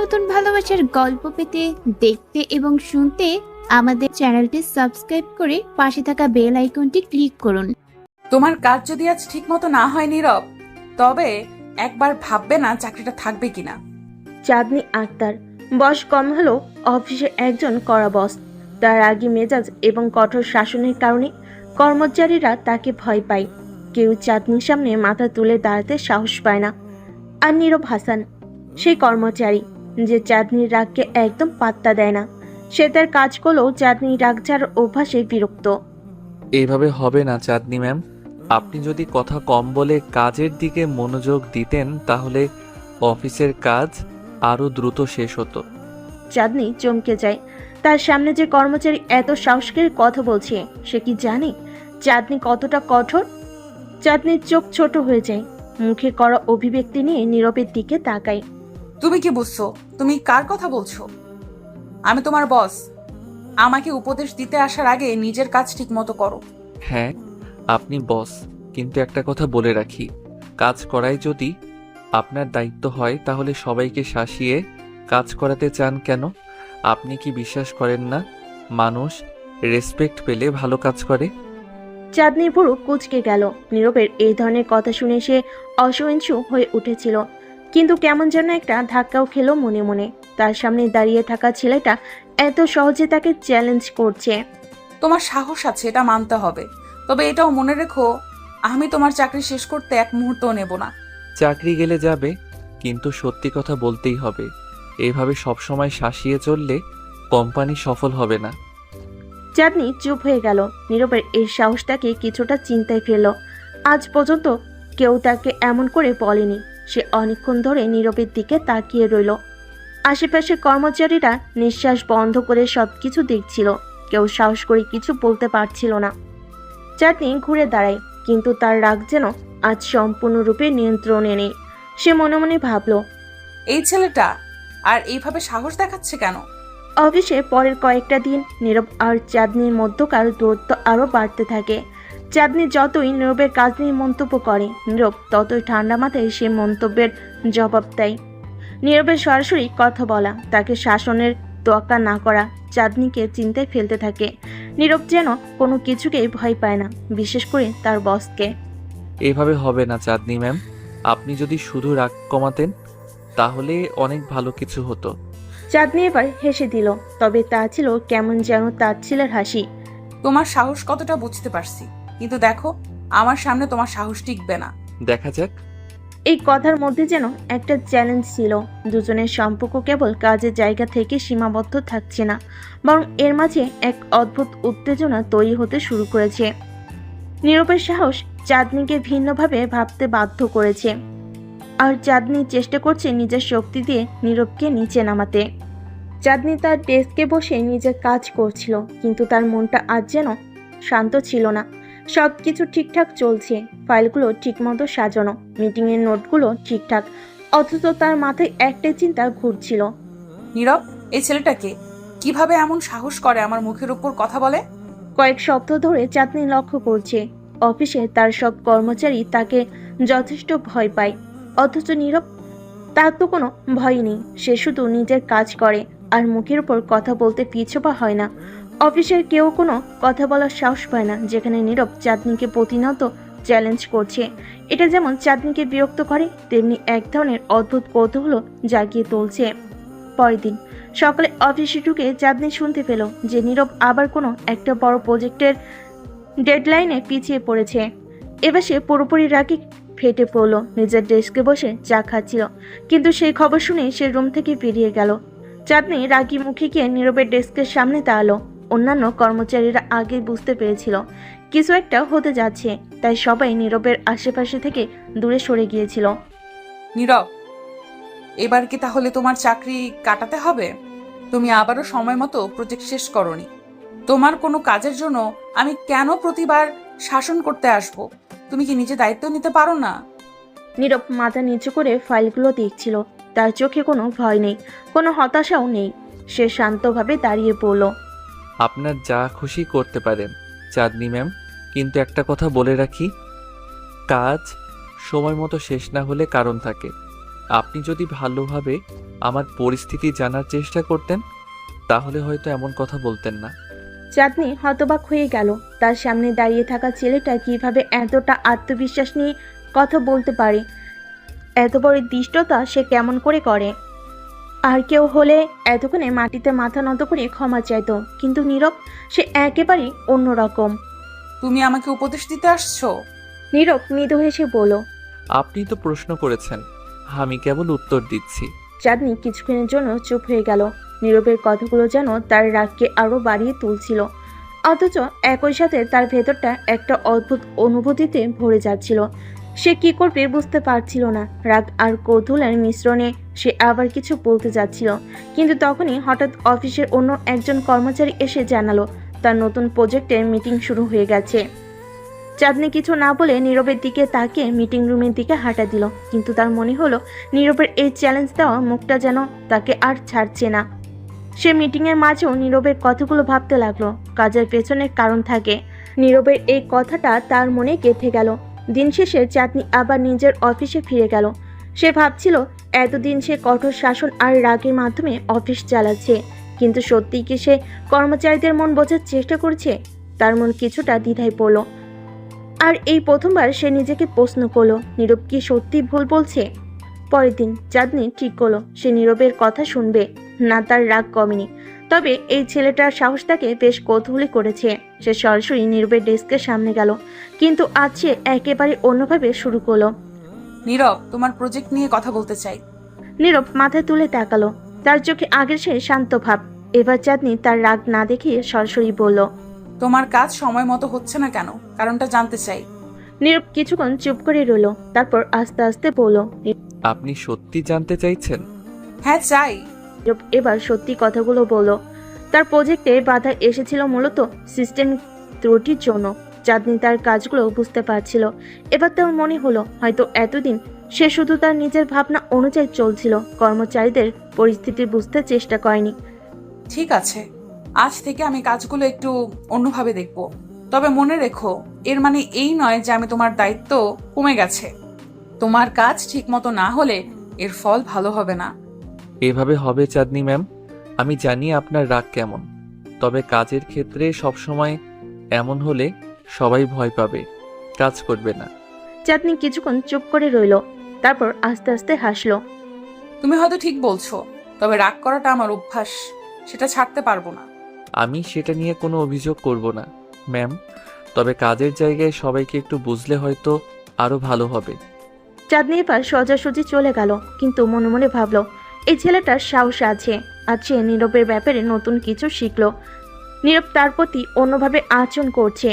নতুন ভালোবাসার গল্প পেতে, দেখতে এবং শুনতে আমাদের চ্যানেলটি সাবস্ক্রাইব করে পাশে থাকা বেল আইকনটি ক্লিক করুন। তোমার কাজ যদি আজ ঠিক মতো না হয় নীরব, তবে একবার ভাববে না চাকরিটা থাকবে কিনা। চাঁদনি আক্তার বয়স কম হলেও অফিসে একজন কড়া বস। তার রাগী মেজাজ এবং কঠোর শাসনের কারণে কর্মচারীরা তাকে ভয় পায়। কেউ চাঁদনির সামনে মাথা তুলে দাঁড়াতে সাহস পায় না। আর নীরব হাসান সেই কর্মচারী যে চাঁদনির রাগকে একদম পাত্তা দেয় না। সে তার কাজ করলেও চাঁদনির রাগ ছাড়ার অভ্যাসে বিরক্ত। এইভাবে হবে না চাঁদনি ম্যাম। আপনি যদি কথা কম বলে কাজের দিকে মনোযোগ দিতেন তাহলে অফিসের কাজ আরো দ্রুত শেষ হতো। চাঁদনি চমকে যায়। তার সামনে যে কর্মচারী এত সাহস করে কথা বলছে, সে কি জানে চাঁদনি কতটা কঠোর? চাঁদনির চোখ ছোট হয়ে যায়। মুখে করা অভিব্যক্তি নিয়ে নীরবের দিকে তাকায়। তুমি কি বুঝছো? তুমি কার কথা বলছো? আমি তোমার বস। আমাকে উপদেশ দিতে আসার আগে নিজের কাজ ঠিক মতো করো। হ্যাঁ, আপনি বস, কিন্তু একটা কথা বলে রাখি, কাজ করাই যদি আপনার দায়িত্ব হয় তাহলে সবাইকে শাসিয়ে কাজ করাতে চান কেন? আপনি কি বিশ্বাস করেন না মানুষ রেসপেক্ট পেলে ভালো কাজ করে? চাঁদনির ভুরু কুঁচকে গেল। নীরবের এই ধরনের কথা শুনে সে অসহিষ্ণু হয়ে উঠেছিল, কিন্তু কেমন যেন একটা ধাক্কাও খেলো মনে মনে। তার সামনে দাঁড়িয়ে থাকা ছেলেটা এত সহজে তাকে চ্যালেঞ্জ করছে। তোমার সাহস আছে, এটা মানতে হবে। তবে এটাও মনে রেখো, আমি তোমার চাকরি শেষ করতে এক মুহূর্তও নেব না। চাকরি গেলে যাবে, কিন্তু সত্যি কথা বলতেই হবে। এইভাবে সবসময় শাসিয়ে চললে কোম্পানি সফল হবে না। চাঁদনি চুপ হয়ে গেল। নীরবের এই সাহস তাকে কিছুটা চিন্তায় ফেলল। আজ পর্যন্ত কেউ তাকে এমন করে বলেনি। সে অনেকক্ষণ ধরে নীরবের দিকে তাকিয়ে রইল। আশেপাশের কর্মচারীরা নিঃশ্বাস বন্ধ করে সবকিছু দেখছিল। কেউ সাহস করে কিছু বলতে পারছিল না। চাঁদনি ঘুরে দাঁড়ায়, কিন্তু তার রাগ যেন আজ সম্পূর্ণরূপে নিয়ন্ত্রণে নেই। সে মনে মনে ভাবল, এই ছেলেটা আর এইভাবে সাহস দেখাচ্ছে কেন? অফিসে পরের কয়েকটা দিন নীরব আর চাঁদনির মধ্যকার দূরত্ব আরো বাড়তে থাকে। চাঁদনি যতই নীরবের কাজ নিয়ে মন্তব্য করে, নীরব ততই ঠান্ডা মাথায় সে মন্তব্যের জবাব দেয়। নীরবের সরাসরি কথা বলা, তাকে শাসনের তোয়াক্কা না করা চাঁদনিকে চিন্তায় ফেলতে থাকে। নীরব যেন কোনো কিছুকেই ভয় পায় না, বিশেষ করে তার বসকে। এইভাবে হবে না চাঁদনি ম্যাম। আপনি যদি শুধু রাগ কমাতেন তাহলে অনেক ভালো কিছু হতো। চাঁদনি এবার হেসে দিল, তবে তা ছিল কেমন যেন তার ছেলের হাসি। তোমার সাহস কতটা বুঝতে পারছি, কিন্তু দেখো, আমার সামনে তোমার সাহস টিকবে না। দেখা যাক। এই কথার মধ্যে যেন একটা চ্যালেঞ্জ ছিল। দুজনের সম্পর্ক কেবল কাজের জায়গা থেকে সীমাবদ্ধ থাকছে না, বরং এর মাঝে এক অদ্ভুত উত্তেজনা তৈরি হতে শুরু করেছে। নীরবের সাহস চাঁদনিকে ভিন্নভাবে ভাবতে বাধ্য করেছে, আর চাঁদনি চেষ্টা করছে নিজের শক্তি দিয়ে নীরবকে নিচে নামাতে। চাঁদনি তার ডেস্কে বসে নিজের কাজ করছিল, কিন্তু তার মনটা আজ যেন শান্ত ছিল না। সবকিছু ঠিকঠাক চলছে, ফাইলগুলো ঠিকমতো সাজানো, মিটিংয়ের নোটগুলো ঠিকঠাক, অথচ তার মাথায় একটাই চিন্তা ঘুরছিল। নীরব, এই ছেলেটাকে কিভাবে এমন সাহস করে আমার মুখের উপর কথা বলে? কয়েক সপ্তাহ ধরে চাঁদনি লক্ষ্য করছে, অফিসে তার সব কর্মচারী তাকে যথেষ্ট ভয় পায়, অথচ নীরব, তার তো কোনো ভয় নেই। সে শুধু নিজের কাজ করে আর মুখের উপর কথা বলতে পিছপা হয় না। অফিসের কেউ কোনো কথা বলার সাহস পায় না, যেখানে নীরব চাঁদনিকে প্রতিনিয়ত চ্যালেঞ্জ করছে। এটা যেমন চাঁদনিকে বিরক্ত করে, তেমনি এক ধরনের অদ্ভুত কৌতূহল জাগিয়ে তুলছে। পরের দিন সকালে অফিসে ঢুকে চাঁদনি শুনতে পেল যে নীরব আবার কোনো একটা বড় প্রজেক্টের ডেডলাইনে পিছিয়ে পড়েছে। এবার সে পুরোপুরি রাগে ফেটে পড়ল। নিজের ডেস্কে বসে চা খাচ্ছিল, কিন্তু সেই খবর শুনে সে রুম থেকে বেরিয়ে গেল। চাঁদনি রাগী মুখে গিয়ে নীরবের ডেস্কের সামনে দাঁড়ালো। অন্যান্য কর্মচারীরা আগে বুঝতে পেরেছিল কিছু একটা হতে যাচ্ছে, তাই সবাই নীরবের আশেপাশে থেকে দূরে সরে গিয়েছিল। নীরব, এবার কি তাহলে তোমার চাকরি কাটাতে হবে? তুমি আবারও সময় মতো প্রজেক্ট শেষ করনি। তোমার কোনো কাজের জন্য আমি কেন প্রতিবার শাসন করতে আসব? তুমি কি নিজে দায়িত্ব নিতে পারো না? নীরব মাথা নিচু করে ফাইলগুলো দেখছিল। তার চোখে কোনো ভয় নেই, কোনো হতাশাও নেই। সে শান্তভাবে দাঁড়িয়ে পড়ল। আপনার যা খুশি করতে পারেন চাঁদনি ম্যাম, কিন্তু একটা কথা বলে রাখি, কাজ সময় মতো শেষ না হলে কারণ থাকে। আপনি যদি ভালোভাবে আমার পরিস্থিতি জানার চেষ্টা করতেন তাহলে হয়তো এমন কথা বলতেন না। চাঁদনি হতবাক হয়ে গেল। তার সামনে দাঁড়িয়ে থাকা ছেলেটা কিভাবে এতটা আত্মবিশ্বাস নিয়ে কথা বলতে পারে, এত বড় দৃষ্টতা সে কেমন করে করে। আর কেউ হলে এতক্ষণে মাটিতে মাথা নত করে ক্ষমা চাইতো, কিন্তু নীরব সে একেবারেই অন্যরকম। তুমি আমাকে উপদেশ দিতে আসছো? নীরব মৃদু হেসে বলল। আপনি তো প্রশ্ন করেছেন, আমি কেবল উত্তর দিচ্ছি। চাঁদনি কিছুক্ষণের জন্য চুপ হয়ে গেল। নীরবের কথাগুলো যেন তার রাগকে আরো বাড়িয়ে তুলছিল, অথচ একই সাথে তার ভেতরটা একটা অদ্ভুত অনুভূতিতে ভরে যাচ্ছিল। সে কি করবে বুঝতে পারছিল না। রাগ আর কৌতূহলের মিশ্রণে সে আবার কিছু বলতে যাচ্ছিল, কিন্তু তখনই হঠাৎ অফিসের অন্য একজন কর্মচারী এসে জানালো তার নতুন প্রজেক্টের মিটিং শুরু হয়ে গেছে। চাঁদনি কিছু না বলে নীরবের দিকে তাকিয়ে মিটিং রুমের দিকে হাঁটা দিল, কিন্তু তার মনে হলো নীরবের এই চ্যালেঞ্জ দেওয়া মুখটা যেন তাকে আর ছাড়ছে না। সে মিটিংয়ের মাঝেও নীরবের কথাগুলো ভাবতে লাগলো। কাজের পেছনে কারণ থাকে। নীরবের এই কথাটা তার মনে গেঁথে গেল। দিন শেষে চাঁদনি আবার নিজের অফিসে ফিরে গেল। সে ভাবছিল এতদিন সে কঠোর শাসন আর রাগের মাধ্যমে অফিস চালাচ্ছে, কিন্তু সত্যিই কি সে কর্মচারীদের মন বোঝার চেষ্টা করছে? তার মন কিছুটা দ্বিধায় পড়ল। আর এই প্রথমবার সে নিজেকে প্রশ্ন করলো, নীরব কি সত্যি ভুল বলছে? পরের দিন চাঁদনি ঠিক করলো সে নীরবের কথা শুনবে না। তার রাগ কমেনি, তবে এই ছেলেটার সাহস তাকে বেশ কৌতূহলী করেছে। সে সরাসরি নীরবের ডেস্কের সামনে গেল, কিন্তু আজ সে একেবারে অন্যভাবে শুরু করলো। নীরব, তোমার প্রজেক্ট নিয়ে কথা বলতে চাই। নীরব মাথায় তুলে তাকালো। তার চোখে আগের সে শান্ত ভাব। এবার চাঁদনি তার রাগ না দেখিয়ে সরাসরি বলল, তোমার কাজ সময় মতো হচ্ছে না কেন? কারণটা জানতে চাই। নীরব কিছুক্ষণ চুপ করে রইল, তারপর আস্তে আস্তে বলল। আপনি সত্যি জানতে চাইছেন? হ্যাঁ, চাই। নীরব এবার সত্যি কথাগুলো বলল। তার প্রজেক্টে বাধা এসেছিল মূলত সিস্টেম ত্রুটির জন্য। চাঁদনি তার কাজগুলো বুঝতে পারছিল। এবার তার মনে হলো হয়তো এতদিন সে শুধু তার নিজের ভাবনা অনুযায়ী চলছিল, কর্মচারীদের পরিস্থিতি বুঝতে চেষ্টা করেনি। ঠিক আছে, আজ থেকে আমি কাজগুলো একটু অন্যভাবে দেখব। তবে মনে রেখো, এর মানে এই নয় যে আমি তোমার দায়িত্ব কমে গেছে। তোমার কাজ ঠিক মতো না হলে এর ফল ভালো হবে না। এভাবে হবে চাঁদনি ম্যাম। আমি জানি আপনার রাগ কেমন, তবে কাজের ক্ষেত্রে সবসময় এমন হলে সবাই ভয় পাবে, কাজ করবে না। চাঁদনি কিছুক্ষণ চুপ করে রইল, তারপর আস্তে আস্তে হাসলো। তুমি হয়তো ঠিক বলছো, তবে রাগ করাটা আমার অভ্যাস, সেটা ছাড়তে পারবো না। আমি সেটা নিয়ে কোনো অভিযোগ করব না ম্যাম, তবে কাজের জায়গায় সবাইকে একটু বুঝলে হয়তো আরো ভালো হবে। চাঁদনি এবার সোজাসুজি চলে গেল, কিন্তু মনে মনে ভাবলো এই ছেলেটার সাহস আছে। আজ সে নীরবের ব্যাপারে নতুন কিছু শিখলো। নীরব তার প্রতি অন্যভাবে আচরণ করছে।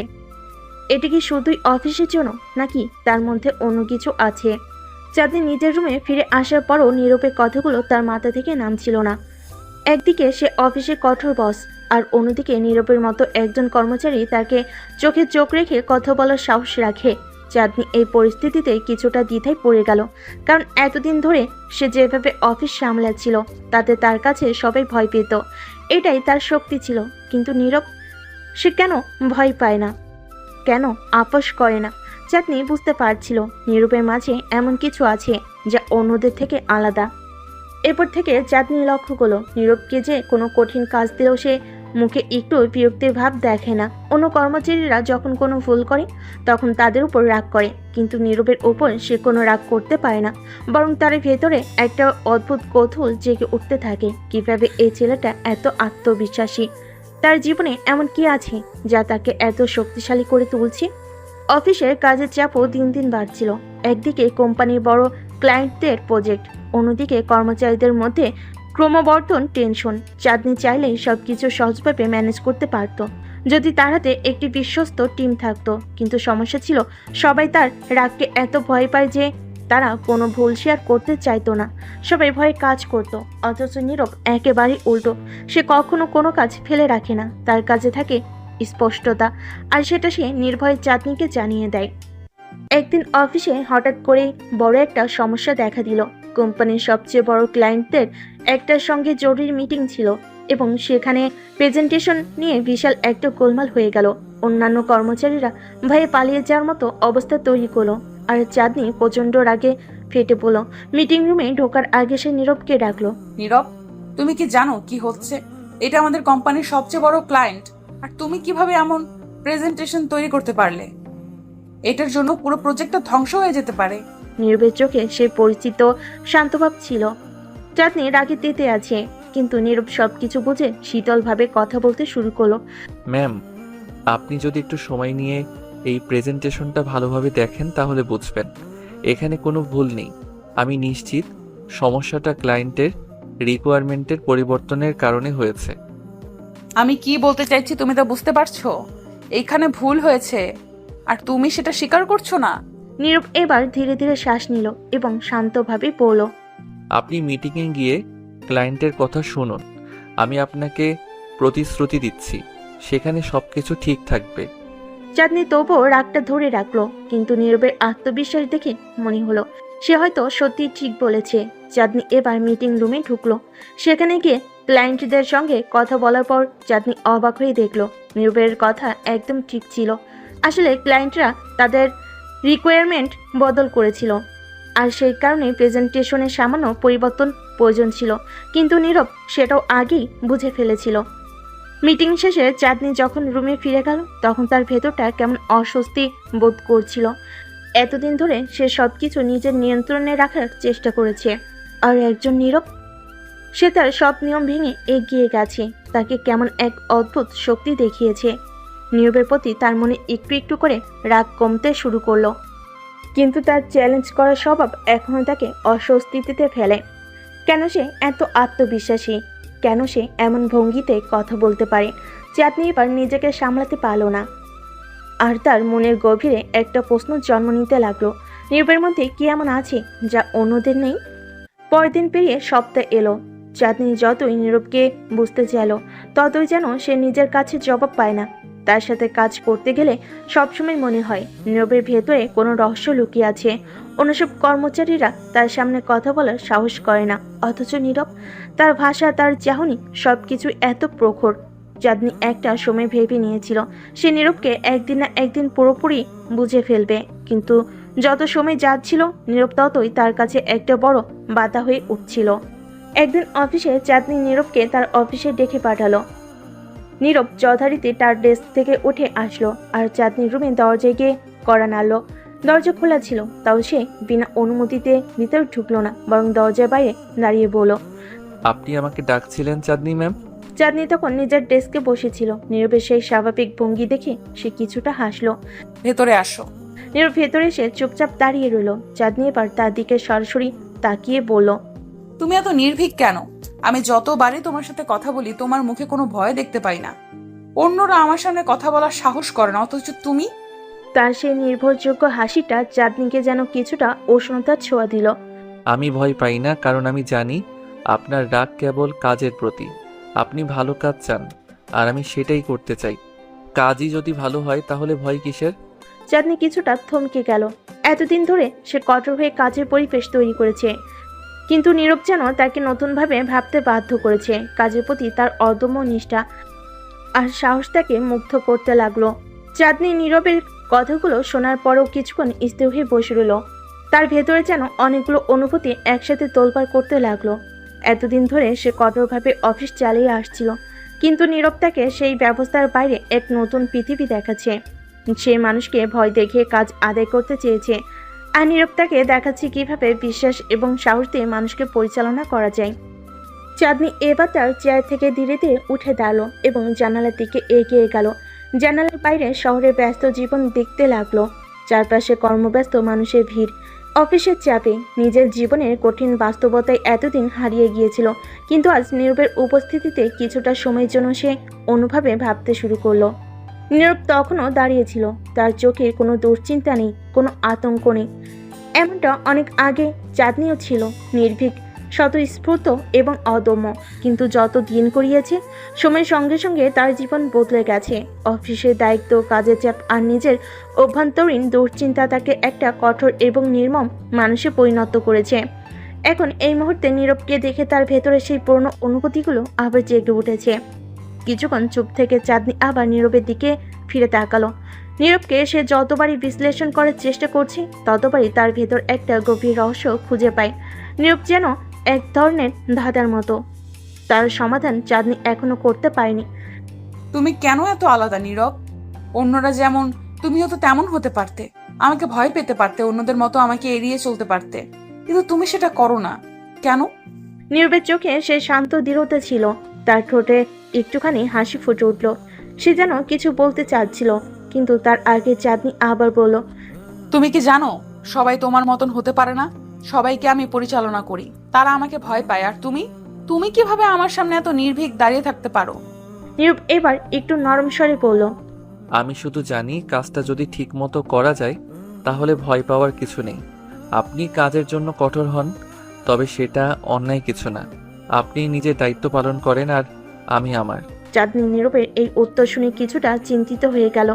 এটা কি শুধুই অফিসের জন্য, নাকি তার মধ্যে অন্য কিছু আছে? চাঁদনি নিজের রুমে ফিরে আসার পরও নীরবের কথাগুলো তার মাথা থেকে নামছিল না। একদিকে সে অফিসে কঠোর বস, আর অন্যদিকে নীরবের মতো একজন কর্মচারী তাকে চোখে চোখ রেখে কথা বলার সাহস রাখে। চাঁদনি এই পরিস্থিতিতে কিছুটা দ্বিধায় পড়ে গেল, কারণ এতদিন ধরে সে যেভাবে অফিস সামলাচ্ছিল তাতে তার কাছে সবাই ভয় পেত। এটাই তার শক্তি ছিল। কিন্তু নীরব, সে কেন ভয় পায় না, কেন আপোষ করে না? চাঁদনি বুঝতে পারছিল নীরবের মাঝে এমন কিছু আছে যা অন্যদের থেকে আলাদা। এরপর থেকে চাঁদনি লক্ষ্য করলো নীরবকে যে কোনো কঠিন কাজ দিলেও সে মুখে একটু বিরক্তির ভাব দেখে না। অন্য কর্মচারীরা যখন কোনো ভুল করে তখন তাদের উপর রাগ করে, কিন্তু নীরবের উপর সে কোনো রাগ করতে পারে না, বরং তার ভেতরে একটা অদ্ভুত কৌতূহল জেগে উঠতে থাকে। কিভাবে এই ছেলেটা এত আত্মবিশ্বাসী? তার জীবনে এমন কি আছে যা তাকে এত শক্তিশালী করে তুলছে? অফিসের কাজের চাপও দিন দিন বাড়ছিল। একদিকে কোম্পানির বড় ক্লায়েন্টদের প্রজেক্ট, অন্যদিকে কর্মচারীদের মধ্যে ক্রমবর্ধমান টেনশন। চাঁদনি চাইলেই সবকিছু সহজভাবে ম্যানেজ করতে পারত যদি তার হাতে একটি বিশ্বস্ত টিম থাকতো, কিন্তু সমস্যা ছিল সবাই তার রাগকে এত ভয় পায় যে তারা কোনো ভুল শেয়ার করতে চাইতো না। সবাই ভয়ে কাজ করত, অথচ নীরব একেবারেই উল্টো। সে কখনো কোনো কাজ ফেলে রাখে না, তার কাজে থাকে স্পষ্টতা, আর সেটা সে নির্ভয়ে চাঁদনিকে জানিয়ে দেয়। একদিন অফিসে হঠাৎ করে বড় একটা সমস্যা দেখা দিল। কোম্পানির সবচেয়ে বড় ক্লায়েন্টদের একটার সঙ্গে জরুরি মিটিং ছিল, এবং সেখানে প্রেজেন্টেশন নিয়ে বিশাল একটা গোলমাল হয়ে গেল। অন্যান্য কর্মচারীরা ভয়ে পালিয়ে যাওয়ার মতো অবস্থা তৈরি করলো, আর চাঁদনি প্রচণ্ড রাগে ফেটে বলল। মিটিং রুমে ঢোকার আগে সে নীরবকে ডাকলো। নীরব, তুমি কি জানো কি হচ্ছে? এটা আমাদের কোম্পানির সবচেয়ে বড় ক্লায়েন্ট, আর তুমি কিভাবে এমন প্রেজেন্টেশন তৈরি করতে পারলে? এটার জন্য পুরো প্রজেক্টটা ধ্বংস হয়ে যেতে পারে। নীরবের চোখে সে পরিচিত শান্তভাব ছিল। চাঁদনি রাগে তেতে আছে, কিন্তু নীরব সবকিছু বুঝে শীতলভাবে কথা বলতে শুরু করলো। ম্যাম, আপনি যদি একটু সময় নিয়ে এই প্রেজেন্টেশনটা ভালোভাবে দেখেন তাহলে বুঝবেন এখানে কোনো ভুল নেই। আমি নিশ্চিত সমস্যাটা ক্লায়েন্টের রিকোয়ারমেন্টের পরিবর্তনের কারণে হয়েছে। আমি কি বলতে চাইছি তুমি তা বুঝতে পারছো? এইখানে ভুল হয়েছে আর তুমি সেটা স্বীকার করছো না। নীরব এবার ধীরে ধীরে শ্বাস নিল এবং শান্তভাবে বলল। আপনি মিটিংয়ে গিয়ে ক্লায়েন্টের কথা শুনুন। আমি আপনাকে প্রতিশ্রুতি দিচ্ছি সেখানে সবকিছু ঠিক থাকবে। চাঁদনি তবুও রাগটা ধরে রাখলো, কিন্তু নীরবের আত্মবিশ্বাস দেখে মনে হলো সে হয়তো সত্যি ঠিক বলেছে। চাঁদনি এবার মিটিং রুমে ঢুকলো। সেখানে গিয়ে ক্লায়েন্টদের সঙ্গে কথা বলার পর চাঁদনি অবাক হয়ে দেখলো নীরবের কথা একদম ঠিক ছিল। আসলে ক্লায়েন্টরা তাদের রিকোয়ারমেন্ট বদল করেছিল, আর সেই কারণে প্রেজেন্টেশনের সামান্য পরিবর্তন প্রয়োজন ছিল, কিন্তু নীরব সেটাও আগেই বুঝে ফেলেছিল। মিটিং শেষে চাঁদনি যখন রুমে ফিরে গেল তখন তার ভেতরটা কেমন অস্বস্তি বোধ করছিল। এতদিন ধরে সে সবকিছু নিজের নিয়ন্ত্রণে রাখার চেষ্টা করেছে, আর একজন নীরব, সে তার সব নিয়ম ভেঙে এগিয়ে গেছে। তাকে কেমন এক অদ্ভুত শক্তি দেখিয়েছে। নীরবের প্রতি তার মনে একটু একটু করে রাগ কমতে শুরু করলো, কিন্তু তার চ্যালেঞ্জ করার স্বভাব এখনো তাকে অস্বস্তিতে ফেলে। কেন সে এত আত্মবিশ্বাসী? কেন সে এমন ভঙ্গিতে কথা বলতে পারে? চাঁদনি এবার নিজেকে সামলাতে পারল না, আর তার মনের গভীরে একটা প্রশ্ন জন্ম নিতে লাগলো। নীরবের মধ্যে কি এমন আছে যা অন্যদের নেই? পরের দিন পেরিয়ে সপ্তাহ এলো। চাঁদনি যতই নীরবকে বুঝতে চাইল ততই যেন সে নিজের কাছে জবাব পায় না। তার সাথে কাজ করতে গেলে সবসময় মনে হয় নীরবের ভেতরে কোনো রহস্য লুকিয়ে আছে। অন্য সব কর্মচারীরা তার সামনে কথা বলার সাহস করে না, অথচ নীরব, তার ভাষা, তার চাহনি সবকিছু এত প্রখর। চাঁদনি একটা সময় ভেবে নিয়েছিল সে নীরবকে একদিন না একদিন পুরোপুরি বুঝে ফেলবে, কিন্তু যত সময় যাচ্ছিল নীরব ততই তার কাছে একটা বড় বাধা হয়ে উঠছিল। একদিন অফিসে চাঁদনি নীরবকে তার অফিসে ডেকে পাঠালো। নীরব যথারীতি তার ডেস্ক থেকে উঠে আসলো আর চাঁদনির রুমে দরজায় গিয়ে কড়া নাড়ল। দরজা খোলা ছিল, তাও সে বিনা অনুমতিতে ভিতরে ঢুকলো না, বরং দরজার বাইরে দাঁড়িয়ে বলল। আপনি আমাকে ডাকছিলেন চাঁদনি ম্যাম? চাঁদনি তখন নিজের ডেস্কে বসেছিল। নীরবের সেই স্বাভাবিক ভঙ্গি দেখে সে কিছুটা হাসলো। ভেতরে আসো। নীরব ভেতরে এসে চুপচাপ দাঁড়িয়ে রইল। চাঁদনি এবার তার দিকে সরাসরি তাকিয়ে বলল। তুমি এত নির্ভীক কেন? আমি যতবারই তোমার সাথে কথা বলি তোমার মুখে কোনো ভয় দেখতে পাই না। অন্যরা আমার সামনে কথা বলার সাহস করে না, অথচ তুমি। তার সেই নির্ভরযোগ্য হাসিটা চাঁদনিকে যেন কিছুটা উষ্ণতার ছোঁয়া দিল। আমি ভয় পাই না, কারণ আমি জানি আপনার রাগ কেবল কাজের প্রতি। আপনি ভালো কাজ চান আর আমি সেটাই করতে চাই। কাজই যদি ভালো হয় তাহলে ভয় কিসের? চাঁদনি কিছুটা থমকে গেল। এতদিন ধরে সে কঠোর হয়ে কাজের পরিবেশ তৈরি করেছে, কিন্তু নীরব যেন তাকে নতুনভাবে ভাবতে বাধ্য করেছে। কাজের প্রতি তার অদম্য নিষ্ঠা আর সাহস তাকে মুগ্ধ করতে লাগলো। চাঁদনি নীরবের কথাগুলো শোনার পরও কিছুক্ষণ স্থির হয়ে বসে রইল। তার ভেতরে যেন অনেকগুলো অনুভূতি একসাথে তোলপাড় করতে লাগলো। এতদিন ধরে সে কঠোরভাবে অফিস চালিয়ে আসছিল, কিন্তু নীরব তাকে সেই ব্যবস্থার বাইরে এক নতুন পৃথিবী দেখাচ্ছে। সে মানুষকে ভয় দেখিয়ে কাজ আদায় করতে চেয়েছে, আর নীরব তাকে দেখাচ্ছে কিভাবে বিশ্বাস এবং সাহস দিয়ে মানুষকে পরিচালনা করা যায়। চাঁদনি এবার তার চেয়ার থেকে ধীরে ধীরে উঠে দাঁড়ালো এবং জানালার দিকে এগিয়ে গেল। জানালার বাইরে শহরের ব্যস্ত জীবন দেখতে লাগলো। চারপাশে কর্মব্যস্ত মানুষের ভিড়, অফিসের চাপে নিজের জীবনের কঠিন বাস্তবতায় এতদিন হারিয়ে গিয়েছিল, কিন্তু আজ নীরবের উপস্থিতিতে কিছুটা সময়ের জন্য সে অনুভবে ভাবতে শুরু করলো। নীরব তখনও দাঁড়িয়েছিল, তার চোখে কোনো দুশ্চিন্তা নেই, কোনো আতঙ্ক নেই। এমনটা অনেক আগে চাঁদনিও ছিল, নির্ভীক, স্বতঃস্ফূর্ত এবং অদম্য। কিন্তু যত দিন গড়িয়েছে সময়ের সঙ্গে সঙ্গে তার জীবন বদলে গেছে। অফিসের দায়িত্ব, কাজের চাপ আর নিজের অভ্যন্তরীণ দুশ্চিন্তা তাকে একটা কঠোর এবং নির্মম মানুষে পরিণত করেছে। এখন এই মুহূর্তে নীরবকে দেখে তার ভেতরে সেই পুরনো অনুভূতিগুলো আবার জেগে উঠেছে। কিছুক্ষণ চুপ থেকে চাঁদনি আবার নীরবের দিকে ফিরে তাকালো। নীরবকে সে যতবারই বিশ্লেষণ করার চেষ্টা করছে ততবারই তার ভেতর একটা গভীর রহস্য খুঁজে পায়। নীরব যেন এক ধরনের ধাঁধার মতো, তার সমাধান চাঁদনি এখনো করতে পারেনি। তুমি কেন এত আলাদা নীরব? অন্যরা যেমন, তুমিও তো তেমন হতে পারতে। আমাকে ভয় পেতে পারতে, অন্যদের মতো আমাকে এড়িয়ে চলতে পারতে, কিন্তু তুমি সেটা করো না কেন? নীরবের চোখে সে শান্ত দৃঢ়তা ছিল, তার ঠোঁটে একটুখানি হাসি ফুটে উঠল। সে যেন কিছু বলতে চাচ্ছিল, কিন্তু তার আগে চাঁদনি আবার বলল, তুমি কি জানো সবাই তোমার মতন হতে পারে না? সবাইকে আমি পরিচালনা করি, তারা আমাকে ভয় পায়, আর তুমি তুমি কিভাবে আমার সামনে এত নির্ভীক দাঁড়িয়ে থাকতে পারো? নীরব এবার একটু নরম স্বরে বলল, আমি শুধু জানি কাজটা যদি ঠিক মতো করা যায় তাহলে ভয় পাওয়ার কিছু নেই। আপনি কাজের জন্য কঠোর হন, তবে সেটা অন্যায় কিছু না। আপনি নিজের দায়িত্ব পালন করেন আর আমি আমার। চাঁদনি নীরবের এই উত্তর শুনে কিছুটা চিন্তিত হয়ে গেল।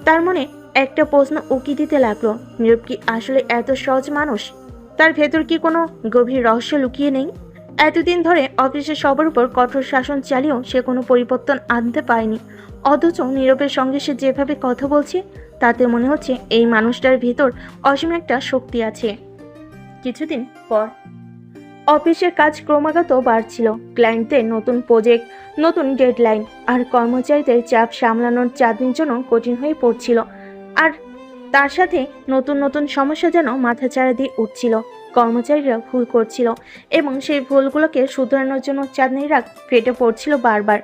তার মনে একটা প্রশ্ন উকি দিতে লাগলো, নীরব কি আসলে এত সহজ মানুষ? তার ভেতর কি কোনো গভীর রহস্য লুকিয়ে নেই? এতদিন ধরে অফিসে সবার উপর কঠোর শাসন চালিয়েও সে কোনো পরিবর্তন আনতে পারেনি, অথচ নীরবের সঙ্গে সে যেভাবে কথা বলছে তাতে মনে হচ্ছে এই মানুষটার ভেতর অসীম একটা শক্তি আছে। কিছুদিন পর অফিসের কাজ ক্রমাগত বাড়ছিল। ক্লায়েন্টদের নতুন প্রজেক্ট, নতুন ডেডলাইন আর কর্মচারীদের চাপ সামলানোর চাঁদনির জন্য কঠিন হয়ে পড়ছিল। আর তার সাথে নতুন নতুন সমস্যা যেন মাথাচাড়া দিয়ে উঠছিল। কর্মচারীরা ভুল করছিল এবং সেই ভুলগুলোকে শুধরানোর জন্য চাঁদনির রাগ ফেটে পড়ছিল বারবার।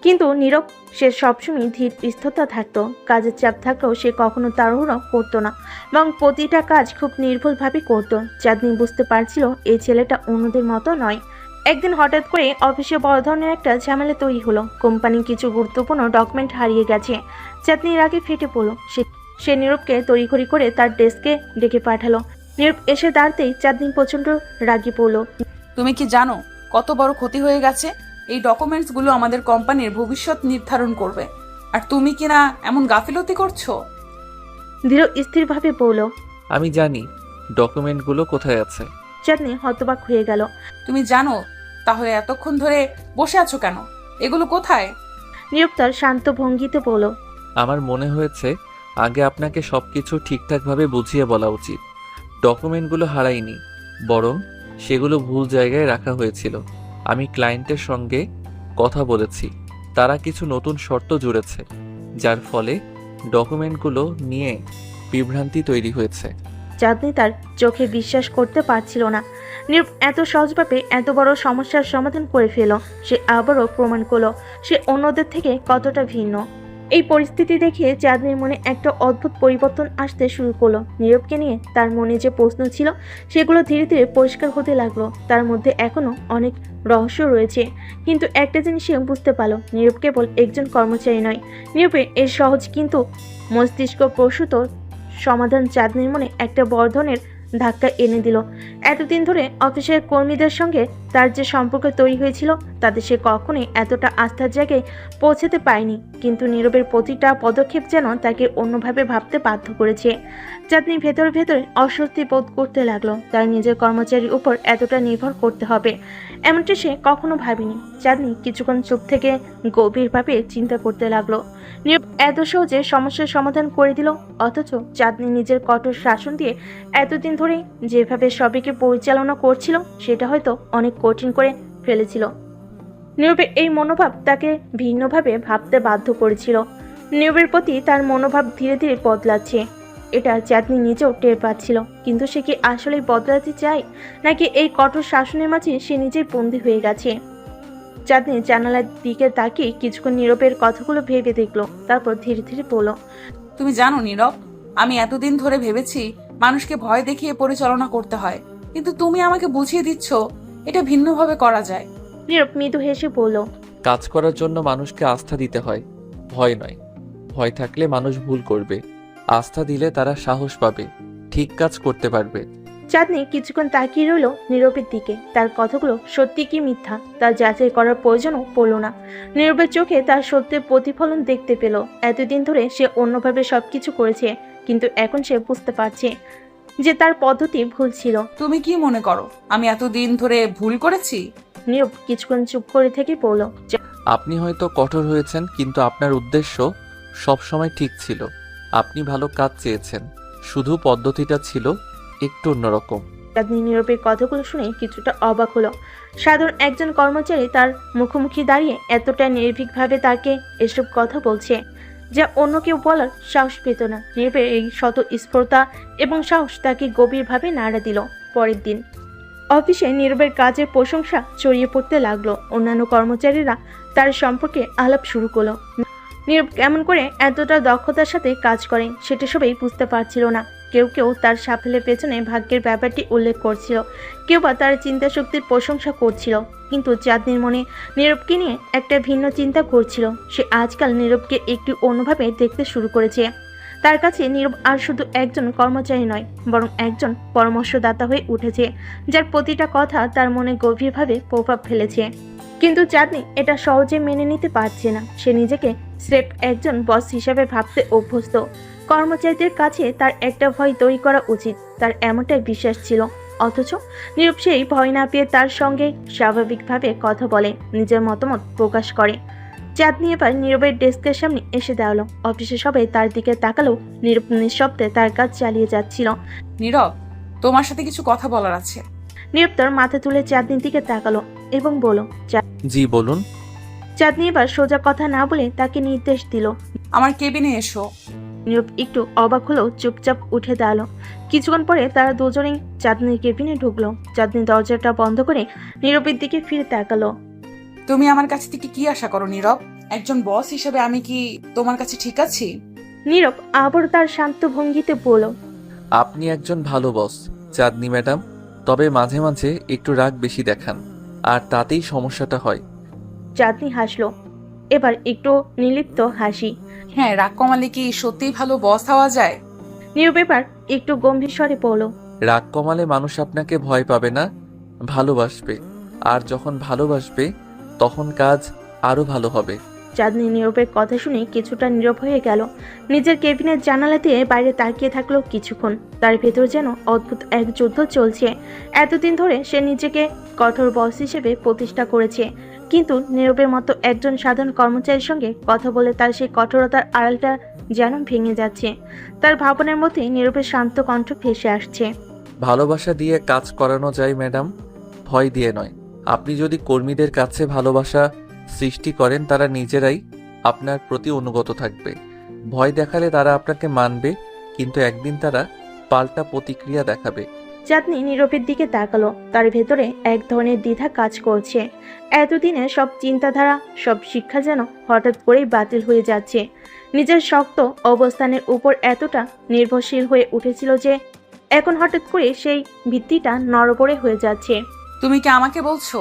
কিন্তু নীরব, সে সবসময় ধীর স্থিরতা থাকতো। কাজের চাপ থাকলেও সে কখনো তাড়াহুড়ো করতো না, এবং প্রতিটা কাজ খুব নির্ভুলভাবে করত। চাঁদনি বুঝতে পারছিল এই ছেলেটা অন্যদের মতো নয়। একদিন হঠাৎ করে অফিসে বড় ধরনের একটা ঝামেলা তৈরি হলো। কোম্পানির কিছু গুরুত্বপূর্ণ ডকুমেন্ট হারিয়ে গেছে। চাঁদনির আগে ফেটে পড়লো। সে নীরবকে তড়িঘড়ি করে তার ডেস্কে ডেকে পাঠালো। নীরব এসে দাঁড়াতেই চাঁদনি প্রচন্ড রাগি পড়লো। তুমি কি জানো কত বড় ক্ষতি হয়ে গেছে? এই ডকুমেন্টস গুলো আমাদের কোম্পানির ভবিষ্যৎ নির্ধারণ করবে, আর তুমি কিনা এমন গাফিলতি করছো? দৃঢ় স্থিরভাবে বলল। আমি জানি ডকুমেন্টগুলো কোথায় আছে। চাঁদনি হতবাক হয়ে গেল। তুমি জানো, তাহলে এতক্ষণ ধরে বসে আছো কেন? এগুলো কোথায়? নীরব তার শান্ত ভঙ্গিতে বলল, আমার মনে হয়েছে আগে আপনাকে সবকিছু ঠিকঠাকভাবে বুঝিয়ে বলা উচিত। ডকুমেন্টগুলো হারায়নি, বরং সেগুলো ভুল জায়গায় রাখা হয়েছিল। আমি ক্লায়েন্টের সঙ্গে কথা বলেছি, তারা কিছু নতুন শর্ত জুড়েছে, যার ফলে ডকুমেন্টগুলো নিয়ে বিভ্রান্তি তৈরি হয়েছে। চাঁদনি তার চোখে বিশ্বাস করতে পারছিল না। নীরব এত সহজভাবে এত বড় সমস্যার সমাধান করে ফেল। সে আবারও প্রমাণ করলো সে অন্যদের থেকে কতটা ভিন্ন। এই পরিস্থিতি দেখে চাঁদনির মনে একটা অদ্ভুত পরিবর্তন আসতে শুরু করলো। নীরবকে নিয়ে তার মনে যে প্রশ্ন ছিল সেগুলো ধীরে ধীরে পরিষ্কার হতে লাগলো। তার মধ্যে এখনো অনেক রহস্য রয়েছে, কিন্তু একটা জিনিস সে বুঝতে পারলো, নীরব কেবল একজন কর্মচারী নয়। নীরবের এই সহজ কিন্তু মস্তিষ্ক প্রসূত সমাধান চাঁদনির মনে একটা বড় ধরনের ধাক্কা এনে দিল। এতদিন ধরে অফিসের কর্মীদের সঙ্গে তার যে সম্পর্ক তৈরি হয়েছিল তাতে সে কখনোই এতটা আস্থার জায়গায় পৌঁছাতে পারেনি, কিন্তু নীরবের প্রতিটা পদক্ষেপ যেন তাকে অন্যভাবে ভাবতে বাধ্য করেছে। চাঁদনি ভেতরে ভেতরে অস্বস্তি বোধ করতে লাগলো। তার নিজের কর্মচারীর উপর এতটা নির্ভর করতে হবে এমনটা সে কখনো ভাবেনি। চাঁদনি কিছুক্ষণ চুপ থেকে গভীরভাবে চিন্তা করতে লাগলো। নীরব এত সহজে সমস্যার সমাধান করে দিল, অথচ চাঁদনি নিজের কঠোর শাসন দিয়ে এতদিন ধরে যেভাবে সবাইকে পরিচালনা করছিল সেটা হয়তো অনেক কঠিন করে ফেলেছিল। নীরবের এই মনোভাব তাকে ভিন্নভাবে ভাবতে বাধ্য করেছিল। নীরবের প্রতি তার মনোভাব ধীরে ধীরে বদলাচ্ছে, এটা চাঁদনি নিজেও টের পাচ্ছিল। কিন্তু সে কি আসলেই বদলাতে চায়, নাকি এই কঠোর শাসনের মাঝে সে নিজেই বন্দী হয়ে গেছে? চাঁদনি জানালার দিকে তাকিয়ে কিছুক্ষণ নীরবের কথাগুলো ভেবে দেখলো, তারপর ধীরে ধীরে বলল, তুমি জানো নীরব, আমি এতদিন ধরে ভেবেছি মানুষকে ভয় দেখিয়ে পরিচালনা করতে হয়, কিন্তু তুমি আমাকে বুঝিয়ে দিচ্ছ এটা ভিন্নভাবে করা যায়। নীরব মৃদু হেসে বলল, কাজ করার জন্য মানুষকে আস্থা দিতে হয়, ভয় নয়। ভয় থাকলে মানুষ ভুল করবে, আস্থা দিলে তারা সাহস পাবে, ঠিক কাজ করতে পারবে। চাঁদনি কিছুক্ষণ তাকিয়ে রইল নীরবের দিকে। তার কথাগুলো সত্যি কি মিথ্যা তা যাচাই করার প্রয়োজনও পড়ল না। নীরবের চোখে তার সত্যের প্রতিফলন দেখতে পেল। এতদিন ধরে সে অন্যভাবে সবকিছু করেছে, কিন্তু এখন সে বুঝতে পারছে যে তার পদ্ধতি ভুল ছিল। তুমি কি মনে করো আমি এতদিন ধরে ভুল করেছি? নীরব কিছুক্ষণ চুপ করে থেকে বলল, আপনি হয়তো কঠোর হয়েছেন, কিন্তু আপনার উদ্দেশ্য সবসময় ঠিক ছিল। আপনি ভালো কাজ চেয়েছেন, শুধু পদ্ধতিটা ছিল একটু অন্যরকম। চাঁদনি নীরবের কথাগুলো শুনে কিছুটা অবাক হলো। সাধারণ একজন কর্মচারী তার মুখোমুখি দাঁড়িয়ে এতটা নির্ভীকভাবে তাকে এসব কথা বলছে, যা অন্য কেউ বলার সাহস পেত না। নীরবের এই শত স্ফূর্তা এবং সাহস তাকে গভীরভাবে নাড়া দিল। পরের দিন অফিসে নীরবের কাজের প্রশংসা ছড়িয়ে পড়তে লাগলো। অন্যান্য কর্মচারীরা তার সম্পর্কে আলাপ শুরু করলো। নীরব কেমন করে এতটা দক্ষতার সাথে কাজ করে সেটা সবাই বুঝতে পারছিল না। কেউ কেউ তার সাফল্যের পেছনে ভাগ্যের ব্যাপারটি উল্লেখ করছিল, কেউ বা তার চিন্তা শক্তির প্রশংসা করছিল। কিন্তু চাঁদনির মনে নীরবকে নিয়ে একটা ভিন্ন চিন্তা করছিল। সে আজকাল নীরবকে একটু অন্যভাবে দেখতে শুরু করেছে। তার কাছে নীরব আর শুধু একজন কর্মচারী নয়, বরং একজন পরামর্শদাতা হয়ে উঠেছে, যার প্রতিটা কথা তার মনে গভীরভাবে প্রভাব ফেলেছে। কিন্তু চাঁদনি এটা সহজে মেনে নিতে পারছে না। সে নিজেকে স্রেফ একজন বস হিসেবে ভাবতে অভ্যস্ত। কর্মচারীদের কাছে তার একটা ভয় তৈরি করা উচিত, তার এমনটাই বিশ্বাস ছিল। অথচ নীরব সেই ভয় না পেয়ে তার সঙ্গে স্বাভাবিকভাবে কথা বলে, নিজের মতামত প্রকাশ করে। চাঁদনি এবার নীরবের ডেস্কের সামনে এসে দাঁড়ালো। অফিসে সবাই তার দিকে তাকালো। নীরব নিঃশব্দে তার কাজ চালিয়ে যাচ্ছিল। নীরব, তোমার সাথে কিছু কথা বলার আছে। নীরব তার মাথা তুলে চাঁদনির দিকে তাকালো এবং বলল। জি বলুন। চাঁদনি এবার সোজা কথা না বলে তাকে নির্দেশ দিল। আমার কেবিনে এসো। নীরব একটু অবাক হলেও চুপচাপ উঠে দাঁড়ালো। কিছুক্ষণ পরে তারা দুজনেই চাঁদনির কেবিনে ঢুকলো। চাঁদনি দরজাটা বন্ধ করে নীরবের দিকে ফিরে তাকালো। তুমি আমার কাছ থেকে কি আশা করো নীরব? একজন বস হিসেবে আমি কি তোমার কাছে ঠিক আছি? নীরব আবার তার শান্ত ভঙ্গিতে বলল। আপনি একজন ভালো বস চাঁদনি ম্যাডাম, তবে মাঝে মাঝে একটু রাগ বেশি দেখান, আর তাতেই সমস্যাটা হয়। চাঁদনি হাসলো, এবার একটু নির্লিপ্ত হাসি। হ্যাঁ, রাগ কমালে কি সত্যিই ভালো বস হওয়া যায়? নীরব এবার একটু গম্ভীর স্বরে বলল। রাগ কমালে মানুষ আপনাকে ভয় পাবে না, ভালোবাসবে। আর যখন ভালোবাসবে তখন কাজ আরো ভালো হবে। চাঁদনি নীরবের কথা শুনে কিছুটা নীরব হয়ে গেল। নিজের কেবিনের জানালা দিয়ে বাইরে তাকিয়ে থাকলো কিছুক্ষণ। তার ভেতর যেন অদ্ভুত এক যুদ্ধ চলছে। এতদিন ধরে সে নিজেকে কঠোর বস হিসেবে প্রতিষ্ঠা করেছে, কিন্তু নীরবের মতো একজন সাধারণ কর্মচারীর সঙ্গে কথা বলে তার সেই কঠোরতার আড়ালটা যেন ভেঙে যাচ্ছে। তার ভাবনার মধ্যে নীরবের শান্ত কণ্ঠ ভেসে আসছে। ভালোবাসা দিয়ে কাজ করানো যায় ম্যাডাম, ভয় দিয়ে নয়। আপনি যদি কর্মীদের কাছে ভালোবাসা সৃষ্টি করেন, তারা নিজেরাই আপনার প্রতি অনুগত থাকবে। ভয় দেখালে তারা আপনাকে মানবে, কিন্তু একদিন তারা পাল্টা প্রতিক্রিয়া দেখাবে। চাঁদনি নীরবের দিকে তাকালো। তার ভেতরে এক ধরনের দ্বিধা কাজ করছে। এতদিনে সব চিন্তাধারা, সব শিক্ষা যেন হঠাৎ করেই বাতিল হয়ে যাচ্ছে। নিজের শক্ত অবস্থানের উপর এতটা নির্ভরশীল হয়ে উঠেছিল যে এখন হঠাৎ করে সেই ভিত্তিটা নড়বড়ে হয়ে যাচ্ছে। তুমি কি আমাকে বলছো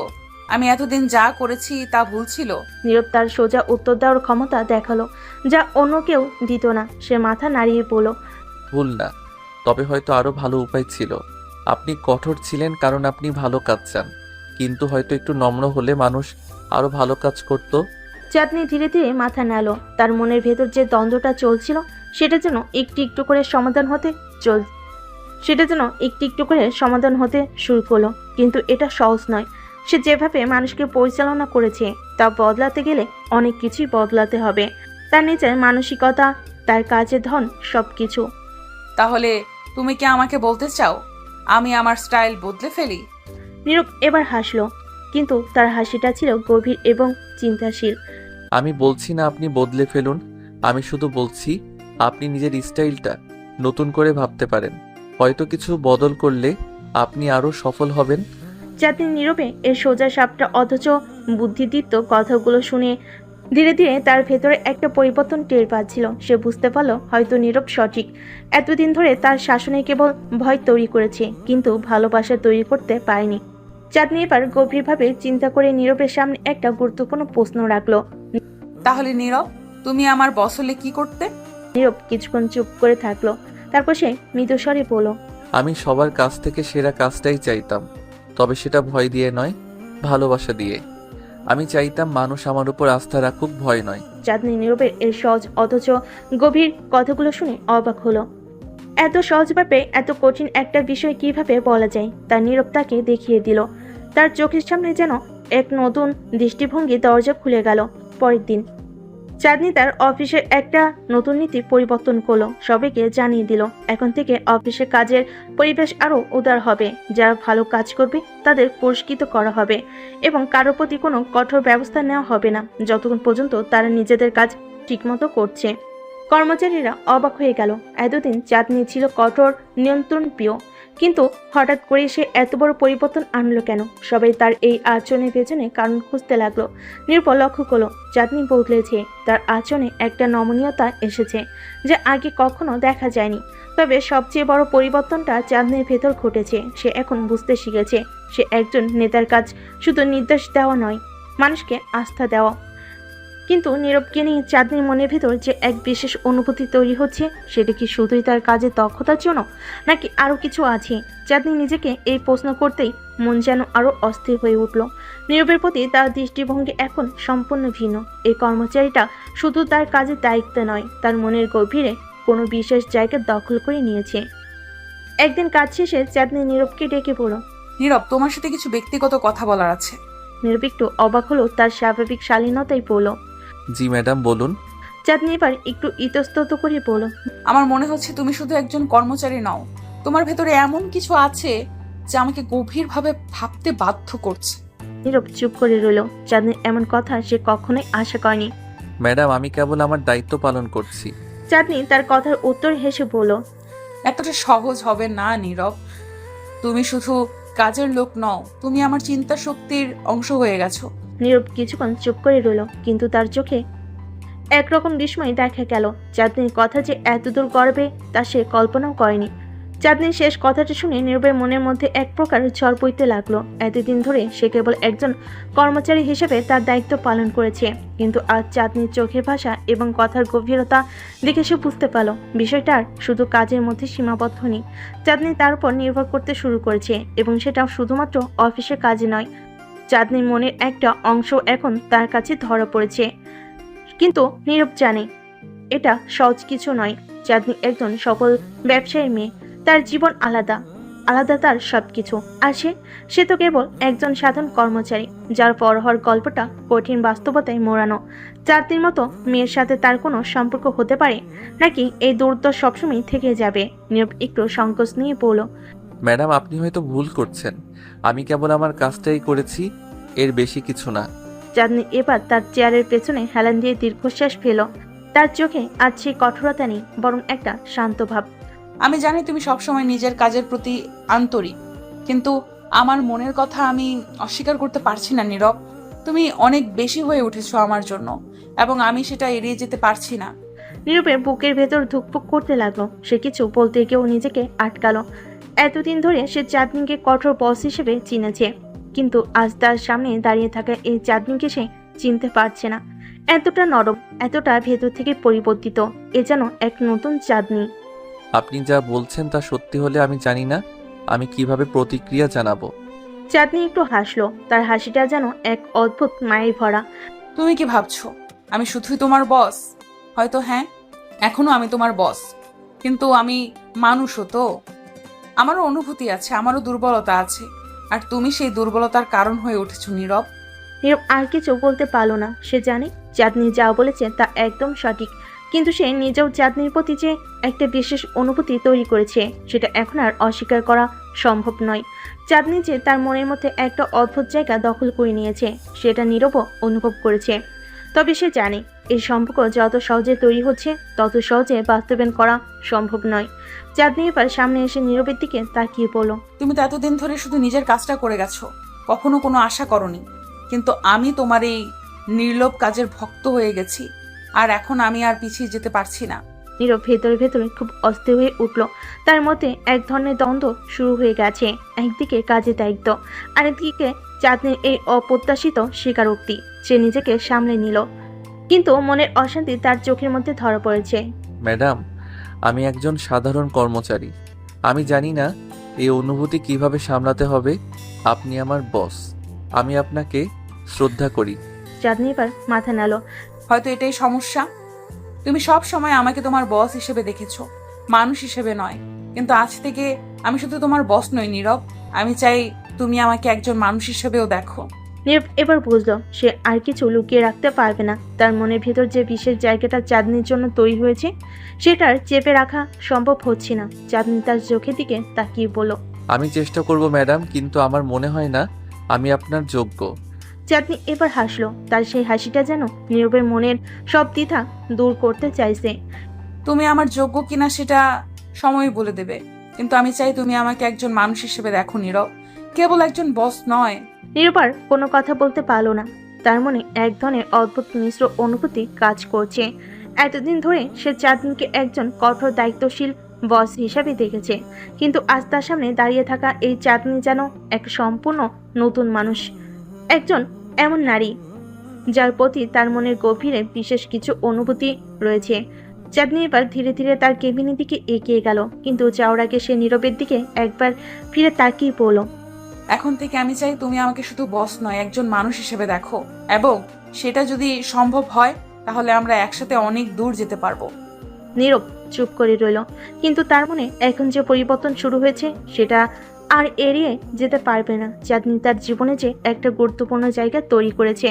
আমি এতদিন যা করেছি তা ভুল ছিল? নীরব তার সোজা উত্তর দেওয়ার ক্ষমতা দেখালো, যা অন্য কেউ দিত না। সে মাথা নাড়িয়ে বলল। ভুল না, তবে হয়তো আরো ভালো উপায় ছিল। আপনি কঠোর ছিলেন কারণ আপনি ভালো কাজ চান, কিন্তু হয়তো একটু নম্র হলে মানুষ আরো ভালো কাজ করত। চাঁদনি ধীরে ধীরে মাথা নাড়ল। তার মনের ভেতর যে দ্বন্দ্বটা চলছিল সেটা যেন একটু একটু করে সমাধান হতে শুরু করলো। কিন্তু এটা সহজ নয়। সে যেভাবে মানুষকে পরিচালনা করেছে তা বদলাতে গেলে অনেক কিছুই বদলাতে হবে। তার নিজের মানসিকতা, তার কাজের ধন, সবকিছু। তাহলে তুমি কি আমাকে বলতে চাও আমি আমার স্টাইল বদলে ফেলি? নীরব এবার হাসলো, কিন্তু তার হাসিটা ছিল গভীর এবং চিন্তাশীল। আমি বলছি না আপনি বদলে ফেলুন, আমি শুধু বলছি আপনি নিজের স্টাইলটা নতুন করে ভাবতে পারেন। হয়তো কিছু বদল করলে আপনি আরো সফল হবেন। চাঁদনি নীরবে এর সোজা সাপটা অথচ বুদ্ধিদীপ্ত কথাগুলো শুনে ধীরে ধীরে তার ভেতরে একটা পরিবর্তন টের পাচ্ছিল। সে বুঝতে পারলো হয়তো নীরব সঠিক। এতদিন ধরে তার শাসনে কেবল ভয় তৈরি করেছে, কিন্তু ভালোবাসা তৈরি করতে পারেনি। চাঁদনি এবার গভীরভাবে চিন্তা করে নীরবের সামনে একটা গুরুত্বপূর্ণ প্রশ্ন রাখলো। তাহলে নীরব, তুমি আমার বস হলে কি করতে? নীরব কিছুক্ষণ চুপ করে থাকলো। তারপর সে মৃদুস্বরে বলল। আমি সবার কাছ থেকে সেরা কাজটাই চাইতাম, তবে সেটা ভয় দিয়ে নয়, ভালোবাসা দিয়ে। আমি চাইতাম মানুষ আমার উপর আস্থা রাখুক, ভয় নয়। চাঁদনি নীরবের এর সহজ অথচ গভীর কথাগুলো শুনে অবাক হলো। এত সহজভাবে এত কঠিন একটা বিষয় কিভাবে বলা যায়, তার নীরব তাকে দেখিয়ে দিল। তার চোখের সামনে যেন এক নতুন দৃষ্টিভঙ্গি দরজা খুলে গেল। পরের দিন চাঁদনি তার অফিসের একটা নতুন নীতি পরিবর্তন করলো, সবাইকে জানিয়ে দিল এখন থেকে অফিসের কাজের পরিবেশ আরো উদার হবে। যারা ভালো কাজ করবে তাদের পুরস্কৃত করা হবে এবং কারো প্রতি কোনো কঠোর ব্যবস্থা নেওয়া হবে না যতক্ষণ পর্যন্ত তারা নিজেদের কাজ ঠিকমতো করছে। কর্মচারীরা অবাক হয়ে গেল। এতদিন চাঁদনি ছিল কঠোর নিয়ন্ত্রণ প্রিয়, কিন্তু হঠাৎ করে সে এত বড় পরিবর্তন আনলো কেন? সবাই তার এই আচরণের পেছনে কারণ খুঁজতে লাগলো। নিরূপা লক্ষ্য করলো চাঁদনি বদলেছে, তার আচরণে একটা নমনীয়তা এসেছে যা আগে কখনো দেখা যায়নি। তবে সবচেয়ে বড় পরিবর্তনটা চাঁদনির ভেতর ঘটেছে। সে এখন বুঝতে শিখেছে সে একজন নেতার কাজ শুধু নির্দেশ দেওয়া নয়, মানুষকে আস্থা দেওয়া। কিন্তু নীরবকে নিয়ে চাঁদনির মনের ভেতর যে এক বিশেষ অনুভূতি তৈরি হচ্ছে, সেটা কি শুধুই তার কাজের দক্ষতার জন্য নাকি আরো কিছু আছে? চাঁদনি নিজেকে এই প্রশ্ন করতেই মন যেন আরো অস্থির হয়ে উঠল। নীরবের প্রতি তার দৃষ্টিভঙ্গি এখন সম্পূর্ণ ভিন্ন। এই কর্মচারীটা শুধু তার কাজের দায়িত্ব নয়, তার মনের গভীরে কোনো বিশেষ জায়গা দখল করে নিয়েছে। একদিন কাজ শেষে চাঁদনি নীরবকে ডেকে বলল। নীরব, তোমার সাথে কিছু ব্যক্তিগত কথা বলার আছে। নীরব একটু অবাক হলো, তার স্বাভাবিক শালীনতাই বলল। জি ম্যাডাম, বলুন। চাঁদনি এবার একটু ইতস্তত করে বলল। আমার মনে হচ্ছে তুমি শুধু একজন কর্মচারী নও, তোমার ভেতরে এমন কিছু আছে যা আমাকে গভীরভাবে ভাবতে বাধ্য করছে। নীরব চুপ করে রইল। চাঁদনির এমন কথা সে কখনোই আশা করেনি। ম্যাডাম, আমি কেবল আমার দায়িত্ব পালন করছি। চাঁদনি তার কথার উত্তর হেসে বলল। এতটা সহজ হবে না নীরব। তুমি শুধু কাজের লোক নও, তুমি আমার চিন্তা শক্তির অংশ হয়ে গেছো। নীরব কিছুক্ষণ চুপ করে রইল, কিন্তু তার চোখে একরকম বিস্ময় দেখা গেল। চাঁদনির কথা যে এতদূর গড়বে তা সে কল্পনাও করেনি। চাঁদনির শেষ কথাটা শুনে নীরবের মনের মধ্যে এক প্রকার ঝড় বইতে লাগলো। এতদিন ধরে সে কেবল একজন কর্মচারী হিসেবে তার দায়িত্ব পালন করেছে, কিন্তু আজ চাঁদনির চোখের ভাষা এবং কথার গভীরতা দেখে সে বুঝতে পারল বিষয়টা আর শুধু কাজের মধ্যে সীমাবদ্ধ নেই। চাঁদনি তার উপর নির্ভর করতে শুরু করেছে, এবং সেটাও শুধুমাত্র অফিসের কাজে নয়। চাঁদনির মনের একটা অংশ এখন তার কাছে ধরা পড়েছে, কিন্তু নীরব জানে এটা সহজ কিছু নয়। চাঁদনি একজন সফল ব্যবসায়ী মেয়ে, তার জীবন আলাদা, আলাদা তার সবকিছু। আর সে তো কেবল একজন সাধারণ কর্মচারী, যার পর হওয়ার গল্পটা কঠিন বাস্তবতায় মোড়ানো। চাঁদনির মতো মেয়ের সাথে তার কোনো সম্পর্ক হতে পারে, নাকি এই দূরত্ব সবসময় থেকে যাবে? নীরব একটু সংকোচ নিয়ে বলল। ম্যাডাম, আপনি হয়তো ভুল করছেন। আমি কেবল আমার কাজটাই করেছি, এর বেশি কিছু না। চাঁদনি এবার তার চেয়ারের পেছনে হেলান দিয়ে দীর্ঘশ্বাস ফেল। তার চোখে আজ সেই কঠোরতা নেই, বরং একটা শান্ত ভাব। আমি জানি তুমি সবসময় নিজের কাজের প্রতি আন্তরিক, কিন্তু আমার মনের কথা আমি অস্বীকার করতে পারছি না নীরব। তুমি অনেক বেশি হয়ে উঠেছো আমার জন্য, এবং আমি সেটা এড়িয়ে যেতে পারছি না। নীরবের বুকের ভেতর ধুকপুক করতে লাগলো। সে কিছু বলতে গিয়েও নিজেকে আটকালো। এতদিন ধরে সে চাঁদনিকে কঠোর বস হিসেবে চিনেছে, কিন্তু আজ তার সামনে দাঁড়িয়ে থাকা এই চাঁদনিকে সে চিনতে পারছে না। এতটা নরম, এতটা ভেতর থেকে পরিবর্তিত, এ যেন এক নতুন চাঁদনি। আপনি যা বলছেন তা সত্যি হলে আমি জানি না আমি কিভাবে প্রতিক্রিয়া জানাবো। চাঁদনি একটু হাসলো, তার হাসিটা যেন এক অদ্ভুত মায়ের ভরা। তুমি কি ভাবছো আমি শুধুই তোমার বস? হয়তো হ্যাঁ, এখনো আমি তোমার বস, কিন্তু আমি মানুষও তো। আমারও অনুভূতি আছে, আমারও দুর্বলতা আছে, আর তুমি সেই দুর্বলতার কারণ হয়ে উঠেছো নীরব। নীরব আর কিছু বলতে পারলো না। সে জানে চাঁদনি যা বলেছে তা একদম সঠিক, কিন্তু সে নিজেও চাঁদনির প্রতি যে একটা বিশেষ অনুভূতি তৈরি করেছে সেটা এখন আর অস্বীকার করা সম্ভব নয়। চাঁদনি যে তার মনের মধ্যে একটা অদ্ভুত জায়গা দখল করে নিয়েছে সেটা নীরবও অনুভব করেছে। তবে সে জানে এই সম্পর্ক যত সহজে তৈরি হচ্ছে তত সহজে বাস্তবায়ন করা সম্ভব নয়। চাঁদনি এবার সামনে এসে নীরবের দিকে তাকিয়ে বলল। তুমি তো এতদিন ধরে শুধু নিজের কাজটা করে গেছো, কখনো কোনো আশা করনি, কিন্তু আমি তোমার এই নির্লোভ কাজের ভক্ত হয়ে গেছি, আর এখন আমি আর পিছিয়ে যেতে পারছি না। নীরব ভেতরে ভেতরে খুব অস্থির হয়ে উঠল। তার মধ্যে এক ধরনের দ্বন্দ্ব শুরু হয়ে গেছে। একদিকে কাজের দায়িত্ব, আরেকদিকে চাঁদনির এই অপ্রত্যাশিত স্বীকারোক্তি। সে নিজেকে সামলে নিল, কিন্তু মনের অশান্তি তার চোখের মধ্যে ধরা পড়েছে। ম্যাডাম, আমি একজন সাধারণ কর্মচারী। আমি জানি না এই অনুভূতি কিভাবে সামলাতে হবে। আপনি আমার বস, আমি আপনাকে শ্রদ্ধা করি। চাঁদনি এবার মাথা নাড়ল। হয়তো এটাই সমস্যা, তুমি সব সময় আমাকে তোমার বস হিসেবে দেখেছো, মানুষ হিসেবে নয়। কিন্তু আজ থেকে আমি শুধু তোমার বস নই নীরব, আমি চাই তুমি আমাকে একজন মানুষ হিসেবেও দেখো। নীরব এবার বুঝলো সে আর কিছু লুকিয়ে রাখতে পারবে না। তার মনের ভিতর যে বিশেষ জায়গাটা চাঁদনির জন্য তৈরি হয়েছে সেটার চেপে রাখা সম্ভব হচ্ছে না। চাঁদনি তার চোখের দিকে তাকিয়ে বলল, আমি চেষ্টা করব ম্যাডাম, কিন্তু আমার মনে হয় না আমি আপনার যোগ্য। চাঁদনি এবার হাসলো। তার সেই হাসিটা যেন নীরবের মনের সব দ্বিধা দূর করতে চাইছে। তুমি আমার যোগ্য কিনা সেটা সময় বলে দেবে, কিন্তু আমি চাই তুমি আমাকে একজন মানুষ হিসেবে দেখো নীরব, কেবল একজন বস নয়। নীরব আর কোনো কথা বলতে পারলো না। তার মনে এক ধরনের অদ্ভুত মিশ্র অনুভূতি কাজ করছে। এতদিন ধরে সে চাঁদনিকে একজন কঠোর দায়িত্বশীল বস হিসাবে দেখেছে, কিন্তু আজ তার সামনে দাঁড়িয়ে থাকা এই চাঁদনি যেন এক সম্পূর্ণ নতুন মানুষ, একজন এমন নারী যার প্রতি তার মনের গভীরে বিশেষ কিছু অনুভূতি রয়েছে। চাঁদনি এবার ধীরে ধীরে তার কেবিনের দিকে এগিয়ে গেল, কিন্তু যাওয়ার আগে সে নীরবের দিকে একবার ফিরে তাকিয়ে পড়ল। এখন থেকে আমি চাই তুমি আমাকে শুধু বস নয়, একজন মানুষ হিসেবে দেখো, এবং সেটা যদি সম্ভব হয় তাহলে আমরা একসাথে অনেক দূর যেতে পারবো। নীরব চুপ করে রইল, কিন্তু তার মনে এখন যে পরিবর্তন শুরু হয়েছে সেটা আর এড়িয়ে যেতে পারবে না। চাঁদনি তার জীবনে যে একটা গুরুত্বপূর্ণ জায়গা তৈরি করেছে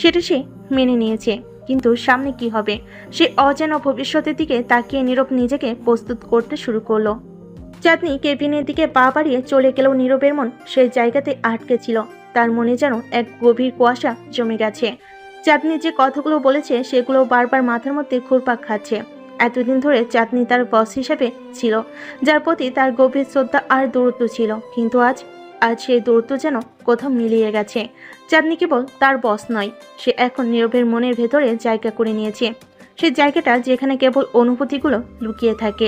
সেটা সে মেনে নিয়েছে, কিন্তু সামনে কি হবে সে অজানা ভবিষ্যতের দিকে তাকিয়ে নীরব নিজেকে প্রস্তুত করতে শুরু করলো। চাঁদনি কেবিনের দিকে পা বাড়িয়ে চলে গেলেও নীরবের মন সেই জায়গাতে আটকে ছিল। তার মনে যেন এক গভীর কুয়াশা জমে গেছে। চাঁদনি যে কথাগুলো বলেছে সেগুলো বারবার মাথার মধ্যে ঘুরপাক খাচ্ছে। এতদিন ধরে চাঁদনি তার বস হিসেবে ছিল, যার প্রতি তার গভীর শ্রদ্ধা আর দূরত্ব ছিল, কিন্তু আজ সেই দূরত্ব যেন কোথাও মিলিয়ে গেছে। চাঁদনি কেবল তার বস নয়, সে এখন নীরবের মনের ভেতরে জায়গা করে নিয়েছে, সেই জায়গাটা যেখানে কেবল অনুভূতিগুলো লুকিয়ে থাকে।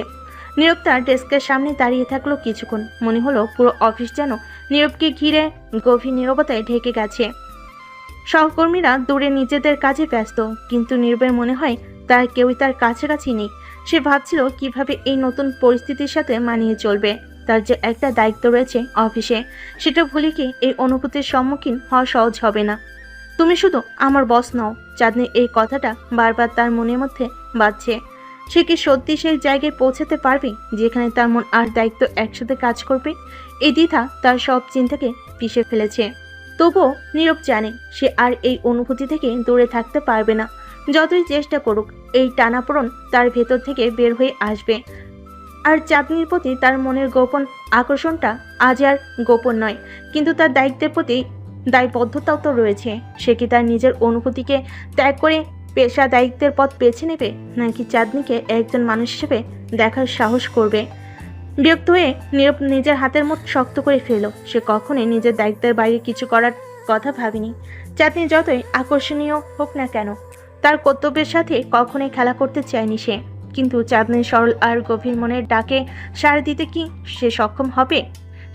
নীরব তার ডেস্কের সামনে দাঁড়িয়ে থাকলো কিছুক্ষণ। মনে হলো পুরো অফিস যেন নীরবকে ঘিরে গভীর নীরবতায় ঢেকে গেছে। সহকর্মীরা দূরে নিজেদের কাজে ব্যস্ত, কিন্তু নীরবের মনে হয় তার কেউই তার কাছাকাছি নেই। সে ভাবছিল কিভাবে এই নতুন পরিস্থিতির সাথে মানিয়ে চলবে। তার যে একটা দায়িত্ব রয়েছে অফিসে, সেটা ভুলে কি এই অনুভূতির সম্মুখীন হওয়া সহজ হবে না। তুমি শুধু আমার বস নও। চাঁদনি এই কথাটা বারবার তার মনের মধ্যে বাজছে। সে কি সত্যি সেই জায়গায় পৌঁছাতে পারবে যেখানে তার মন আর দায়িত্ব একসাথে কাজ করবে? এই দ্বিধা তার সব চিন্তাকে পিষে ফেলেছে। তবুও নীরব জানে সে আর এই অনুভূতি থেকে দূরে থাকতে পারবে না। যতই চেষ্টা করুক, এই টানাপোড়েন তার ভেতর থেকে বের হয়ে আসবে। আর চাঁদনির প্রতি তার মনের গোপন আকর্ষণটা আজ আর গোপন নয়, কিন্তু তার দায়িত্বের প্রতি দায়বদ্ধতাও তো রয়েছে। সে কি তার নিজের অনুভূতিকে ত্যাগ করে পেশা দায়িত্বের পথ বেছে নেবে, নাকি চাঁদনিকে একজন মানুষ হিসেবে দেখার সাহস করবে? বিরক্ত হয়ে নীরব নিজের হাতের মুঠ শক্ত করে ফেলল। সে কখনোই নিজের দায়িত্বের বাইরে কিছু করার কথা ভাবেনি। চাঁদনি যতই আকর্ষণীয় হোক না কেন, তার কর্তব্যের সাথে কখনোই খেলা করতে চায়নি সে। কিন্তু চাঁদনির সরল আর গভীর মনের ডাকে সাড়া দিতে কি সে সক্ষম হবে?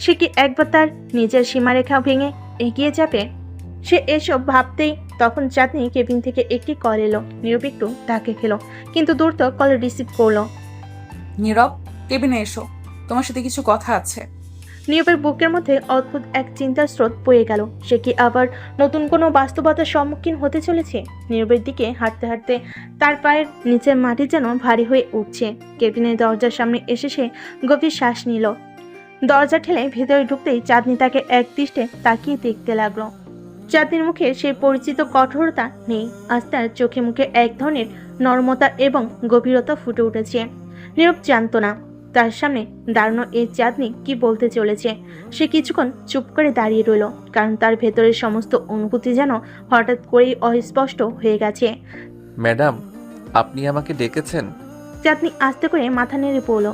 সে কি একবার তার নিজের সীমারেখা ভেঙে এগিয়ে যাবে? সে এসব ভাবতেই তখন চাঁদনি কেবিন থেকে একটি কল এলো। নীরব একটু তাকে খেলো, কিন্তু দ্রুত কল রিসিভ করলো। নীরব, কেবিনে এসো, তোমার সাথে কিছু কথা আছে। নীরবের বুকের মধ্যে অদ্ভুত এক চিন্তার স্রোত বয়ে গেল। সে কি আবার নতুন কোনো বাস্তবতার সম্মুখীন হতে চলেছে? নীরবের দিকে হাঁটতে হাঁটতে তার পায়ের নিচের মাটি যেন ভারী হয়ে উঠছে। কেবিনের দরজার সামনে এসে সে গভীর শ্বাস নিল। দরজা ঠেলে ভেতরে ঢুকতেই চাঁদনি তাকে এক দৃষ্টে তাকিয়ে দেখতে লাগলো। চাঁদনির মুখে সেই পরিচিত কঠোরতা নেই। আজ তার চোখে মুখে এক ধরনের নরমতা এবং গভীরতা ফুটে উঠেছে। নীরব জানত না তার সামনে দাঁড়ানো এই চাঁদনি কি বলতে চলেছে। সে কিছুক্ষণ চুপ করে দাঁড়িয়ে রইল, কারণ তার ভেতরের সমস্ত অনুভূতি যেন হঠাৎ করেই অস্পষ্ট হয়ে গেছে। ম্যাডাম, আপনি আমাকে ডেকেছেন? চাঁদনি আস্তে করে মাথা নেড়ে পড়ল।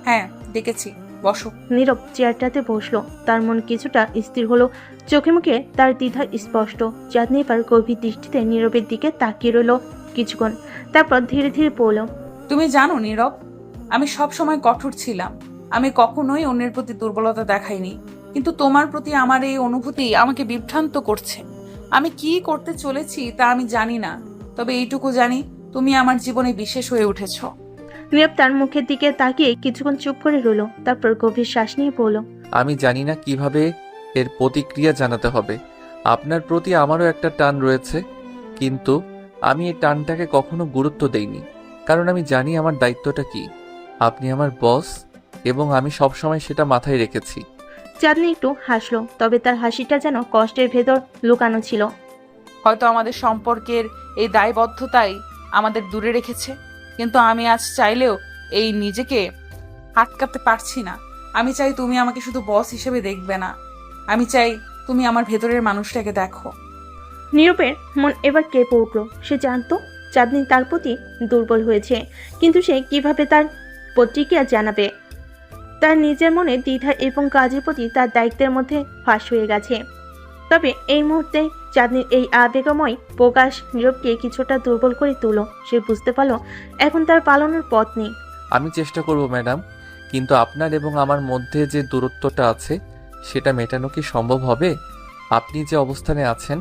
হ্যাঁ, ডেকেছি, বসো। নীরব চেয়ারটাতে বসলো। তার মন কিছুটা স্থির হলো, চোখে মুখে তার দ্বিধা স্পষ্ট। চাঁদনি এবার গভীর দৃষ্টিতে নীরবের দিকে তাকিয়ে রইল কিছুক্ষণ, তারপর ধীরে ধীরে পড়ল। তুমি জানো নীরব, আমি সব সময় কঠোর ছিলাম। আমি কখনোই অন্যের প্রতি দুর্বলতা দেখাইনি, কিন্তু তোমার প্রতি আমার এই অনুভূতি আমাকে বিভ্রান্ত করছে। আমি কি করতে চলেছি তা আমি জানি না, তবে এইটুকু জানি তুমি আমার জীবনে বিশেষ হয়ে উঠেছো। নীরব তার মুখের দিকে তাকিয়ে কিছুক্ষণ চুপ করে রইল, তারপর গভীর শ্বাস নিয়ে পড়ল। আমি জানি না কিভাবে এর প্রতিক্রিয়া জানাতে হবে। আপনার প্রতি আমারও একটা টান রয়েছে, কিন্তু আমি এই টানটাকে কখনো গুরুত্ব দেইনি, কারণ আমি জানি আমার দায়িত্বটা কি। আপনি আমার বস, এবং আমি সবসময় সেটা মাথায় রেখেছি। চাঁদনি একটু হাসলো, তবে তার হাসিটা যেন কষ্টের ভেতর লুকানো ছিল। হয়তো আমাদের সম্পর্কের এই দায়বদ্ধতাই আমাদের দূরে রেখেছে, কিন্তু আমি আজ চাইলেও এই নিজেকে আটকাতে পারছি না। আমি চাই তুমি আমাকে শুধু বস হিসেবে দেখবে না, আমি চাই তুমি আমার ভেতরের মানুষটাকে দেখো। নীরবের মন এবার কেঁপে উঠল। সে জানতো চাঁদনি তার প্রতি দুর্বল হয়েছে, কিন্তু সে কিভাবে তার প্রতিক্রিয়া জানাবে? তার নিজের মনে দ্বিধা এবং কাজের প্রতি তার দায়িত্বের মধ্যে ফাঁস হয়ে গেছে। তবে এই মুহূর্তে চাঁদনির এই আবেগময় প্রকাশ নীরবকে কিছুটা দুর্বল করে তুলল। সে বুঝতে পারল এখন তার পালানোর পথ নেই। আমি চেষ্টা করব ম্যাডাম, কিন্তু আপনার এবং আমার মধ্যে যে দূরত্বটা আছে সেটা মেটানো কি সম্ভব হবে? আপনি যে অবস্থানে আছেন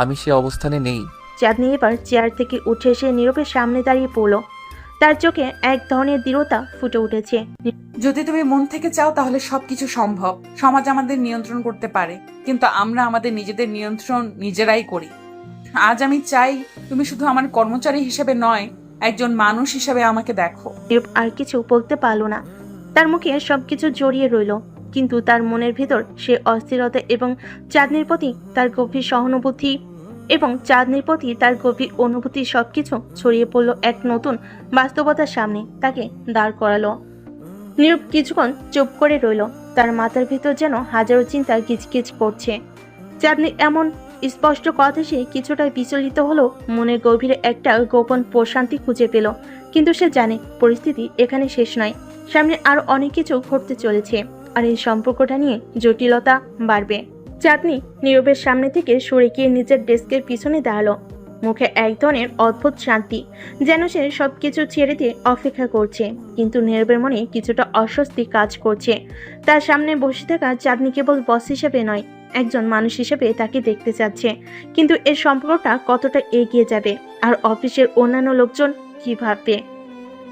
আমি সে অবস্থানে নেই। চাঁদনি এবার চেয়ার থেকে উঠে এসে নীরবের সামনে দাঁড়িয়ে পড়ল। তার চোখে এক ধরনের দৃঢ়তা ফুটে উঠেছে। যদি তুমি মন থেকে চাও তাহলে সবকিছু সম্ভব। সমাজ আমাদের নিয়ন্ত্রণ করতে পারে, কিন্তু আমরা আমাদের নিজেদের নিয়ন্ত্রণ নিজেরাই করি। আজ আমি চাই তুমি শুধু আমার কর্মচারী হিসেবে নয়, একজন মানুষ হিসেবে আমাকে দেখো। নীরব আর কিছু বলতে পারল না। তার মুখে সবকিছু জড়িয়ে রইল, কিন্তু তার মনের ভিতর সে অস্থিরতা এবং চাঁদনির প্রতি তার গভীর সহানুভূতি অনুভূতি সবকিছু ছড়িয়ে পড়ল এক নতুন বাস্তবতার সামনে। তাকে দাঁড় করালো। নীরব কিছুক্ষণ চুপ করে রইল। তার মাথার ভিতর যেন হাজারো চিন্তা কিচকিচ করছে। চাঁদনির এমন স্পষ্ট কথা সে কিছুটা বিচলিত হলো, মনের গভীরে একটা গোপন প্রশান্তি খুঁজে পেল। কিন্তু সে জানে পরিস্থিতি এখানে শেষ নয়, সামনে আরো অনেক কিছু ঘটতে চলেছে, আর এই সম্পর্কটা নিয়ে জটিলতা বাড়বে। চাঁদনি নীরবের সামনে থেকে সরে গিয়ে নিজের ডেস্কের পিছনে দাঁড়ালো। মুখে এক ধরনের অদ্ভুত শান্তি, যেন সে সবকিছু ছেড়ে দিয়ে অপেক্ষা করছে। কিন্তু নীরবের মনে কিছুটা অস্বস্তি কাজ করছে। তার সামনে বসে থাকা চাঁদনি কেবল বস হিসেবে নয়, একজন মানুষ হিসেবে তাকে দেখতে চাচ্ছে। কিন্তু এর সম্পর্কটা কতটা এগিয়ে যাবে, আর অফিসের অন্যান্য লোকজন কি ভাববে?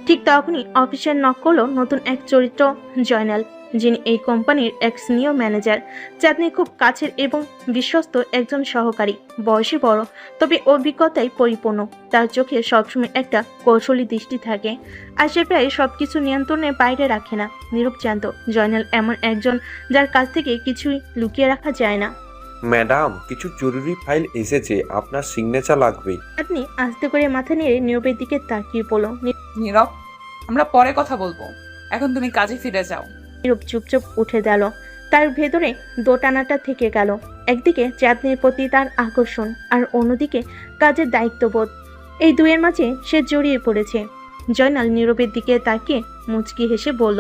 ঠিক তখনই অফিসের নক করলো নতুন এক চরিত্র, জয়নাল, যিনি এই কোম্পানির এক সিনিয়র ম্যানেজার। চাঁদনি খুব কাছের এবং বিশ্বস্ত একজন সহকারী, বয়সে বড় তবে অভিজ্ঞতায় পরিপূর্ণ। তার চোখে সবসময় একটা কৌশলী দৃষ্টি থাকে, আর সে প্রায় সবকিছু নিয়ন্ত্রণের বাইরে রাখে না। নীরব জানত জয়নাল এমন একজন যার কাছ থেকে কিছুই লুকিয়ে রাখা যায় না। ম্যাডাম, কিছু জরুরি ফাইল এসেছে, আপনার সিগনেচার লাগবে। চাঁদনি আস্তে করে মাথা নেড়ে নীরবের দিকে তাকিয়ে পড়ল। নীরব, আমরা পরে কথা বলবো, এখন তুমি কাজে ফিরে যাও। নীরব চুপচাপ উঠে গেল। তার ভেতরে দোটানাটা থেকে গেল। একদিকে চাঁদনির প্রতি তার আকর্ষণ, আর অন্যদিকে কাজের দায়িত্ববোধ। এই দুয়ের মাঝে সে জড়িয়ে পড়েছে। জয়নাল নীরবের দিকে তাকিয়ে মুচকি হেসে বলল,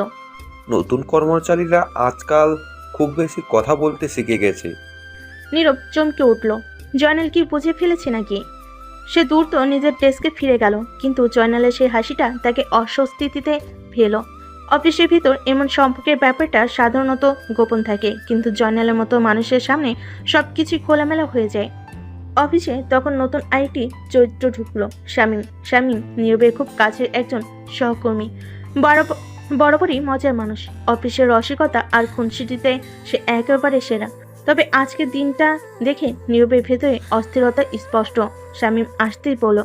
নতুন কর্মচারীরা আজকাল খুব বেশি কথা বলতে শিখে গেছে। নীরব চমকে উঠল। জয়নাল কি বুঝে ফেলেছে নাকি? সে দ্রুত নিজের ডেস্কে ফিরে গেল, কিন্তু জয়নালের সেই হাসিটা তাকে অস্বস্তিতে ফেল। অফিসের ভিতর এমন সম্পর্কের ব্যাপারটা সাধারণত গোপন থাকে, কিন্তু জয়নালের মতো মানুষের সামনে সবকিছু খোলামেলা হয়ে যায়। অফিসে তখন নতুন আরেকটি চরিত্র ঢুকলো, শামীম। শামীম নীরবের খুব কাছের একজন সহকর্মী, বরাবরই মজার মানুষ। অফিসের রসিকতা আর খুনসুটিতে সে একেবারে সেরা। তবে আজকের দিনটা দেখে নীরবের ভেতরে অস্থিরতা স্পষ্ট। শামীম আসতেই বলল,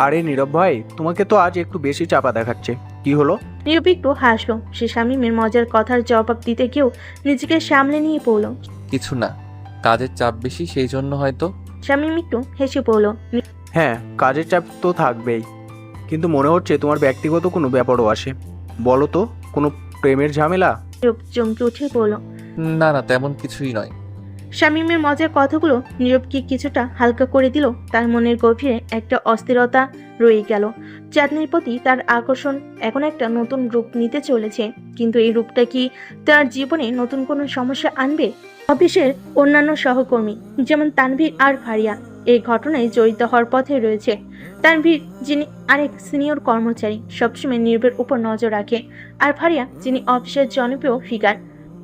আরে নীরব ভাই, তোমাকে তো আজ একটু বেশি চাপা দেখাচ্ছে, কি হলো? নীরব একটু হাসলো। সে শামীমের মজার কথার জবাব দিতে গিয়েও নিজেকে সামলে নিয়ে পড়ল। কিছু না, কাজের চাপ বেশি সেই জন্য হয়তো। শামীম একটু হেসে পড়ল, হ্যাঁ, কাজের চাপ তো থাকবেই, কিন্তু মনে হচ্ছে তোমার ব্যক্তিগত কোনো ব্যাপারও আসে। বলো তো, কোনো প্রেমের ঝামেলা? নীরব চমকে উঠে বলল। না না, তেমন কিছুই নয়। শামীমের মজার কথাগুলো নীরবকে কিছুটা হালকা করে দিল। তার মনের গভীরে একটা অস্থিরতা রয়ে গেল। চাঁদনির প্রতি তার আকর্ষণ এখন একটা নতুন রূপ নিতে চলেছে, কিন্তু এই রূপটা কি তার জীবনে নতুন কোনো সমস্যা আনবে? অফিসের অন্যান্য সহকর্মী যেমন তানভীর আর ফারিয়া এই ঘটনায় জড়িত হওয়ার পথে রয়েছে। তানভীর, যিনি আরেক সিনিয়র কর্মচারী, সবসময় নীরবের উপর নজর রাখে, আর ফারিয়া, যিনি অফিসের জনপ্রিয় ফিগার,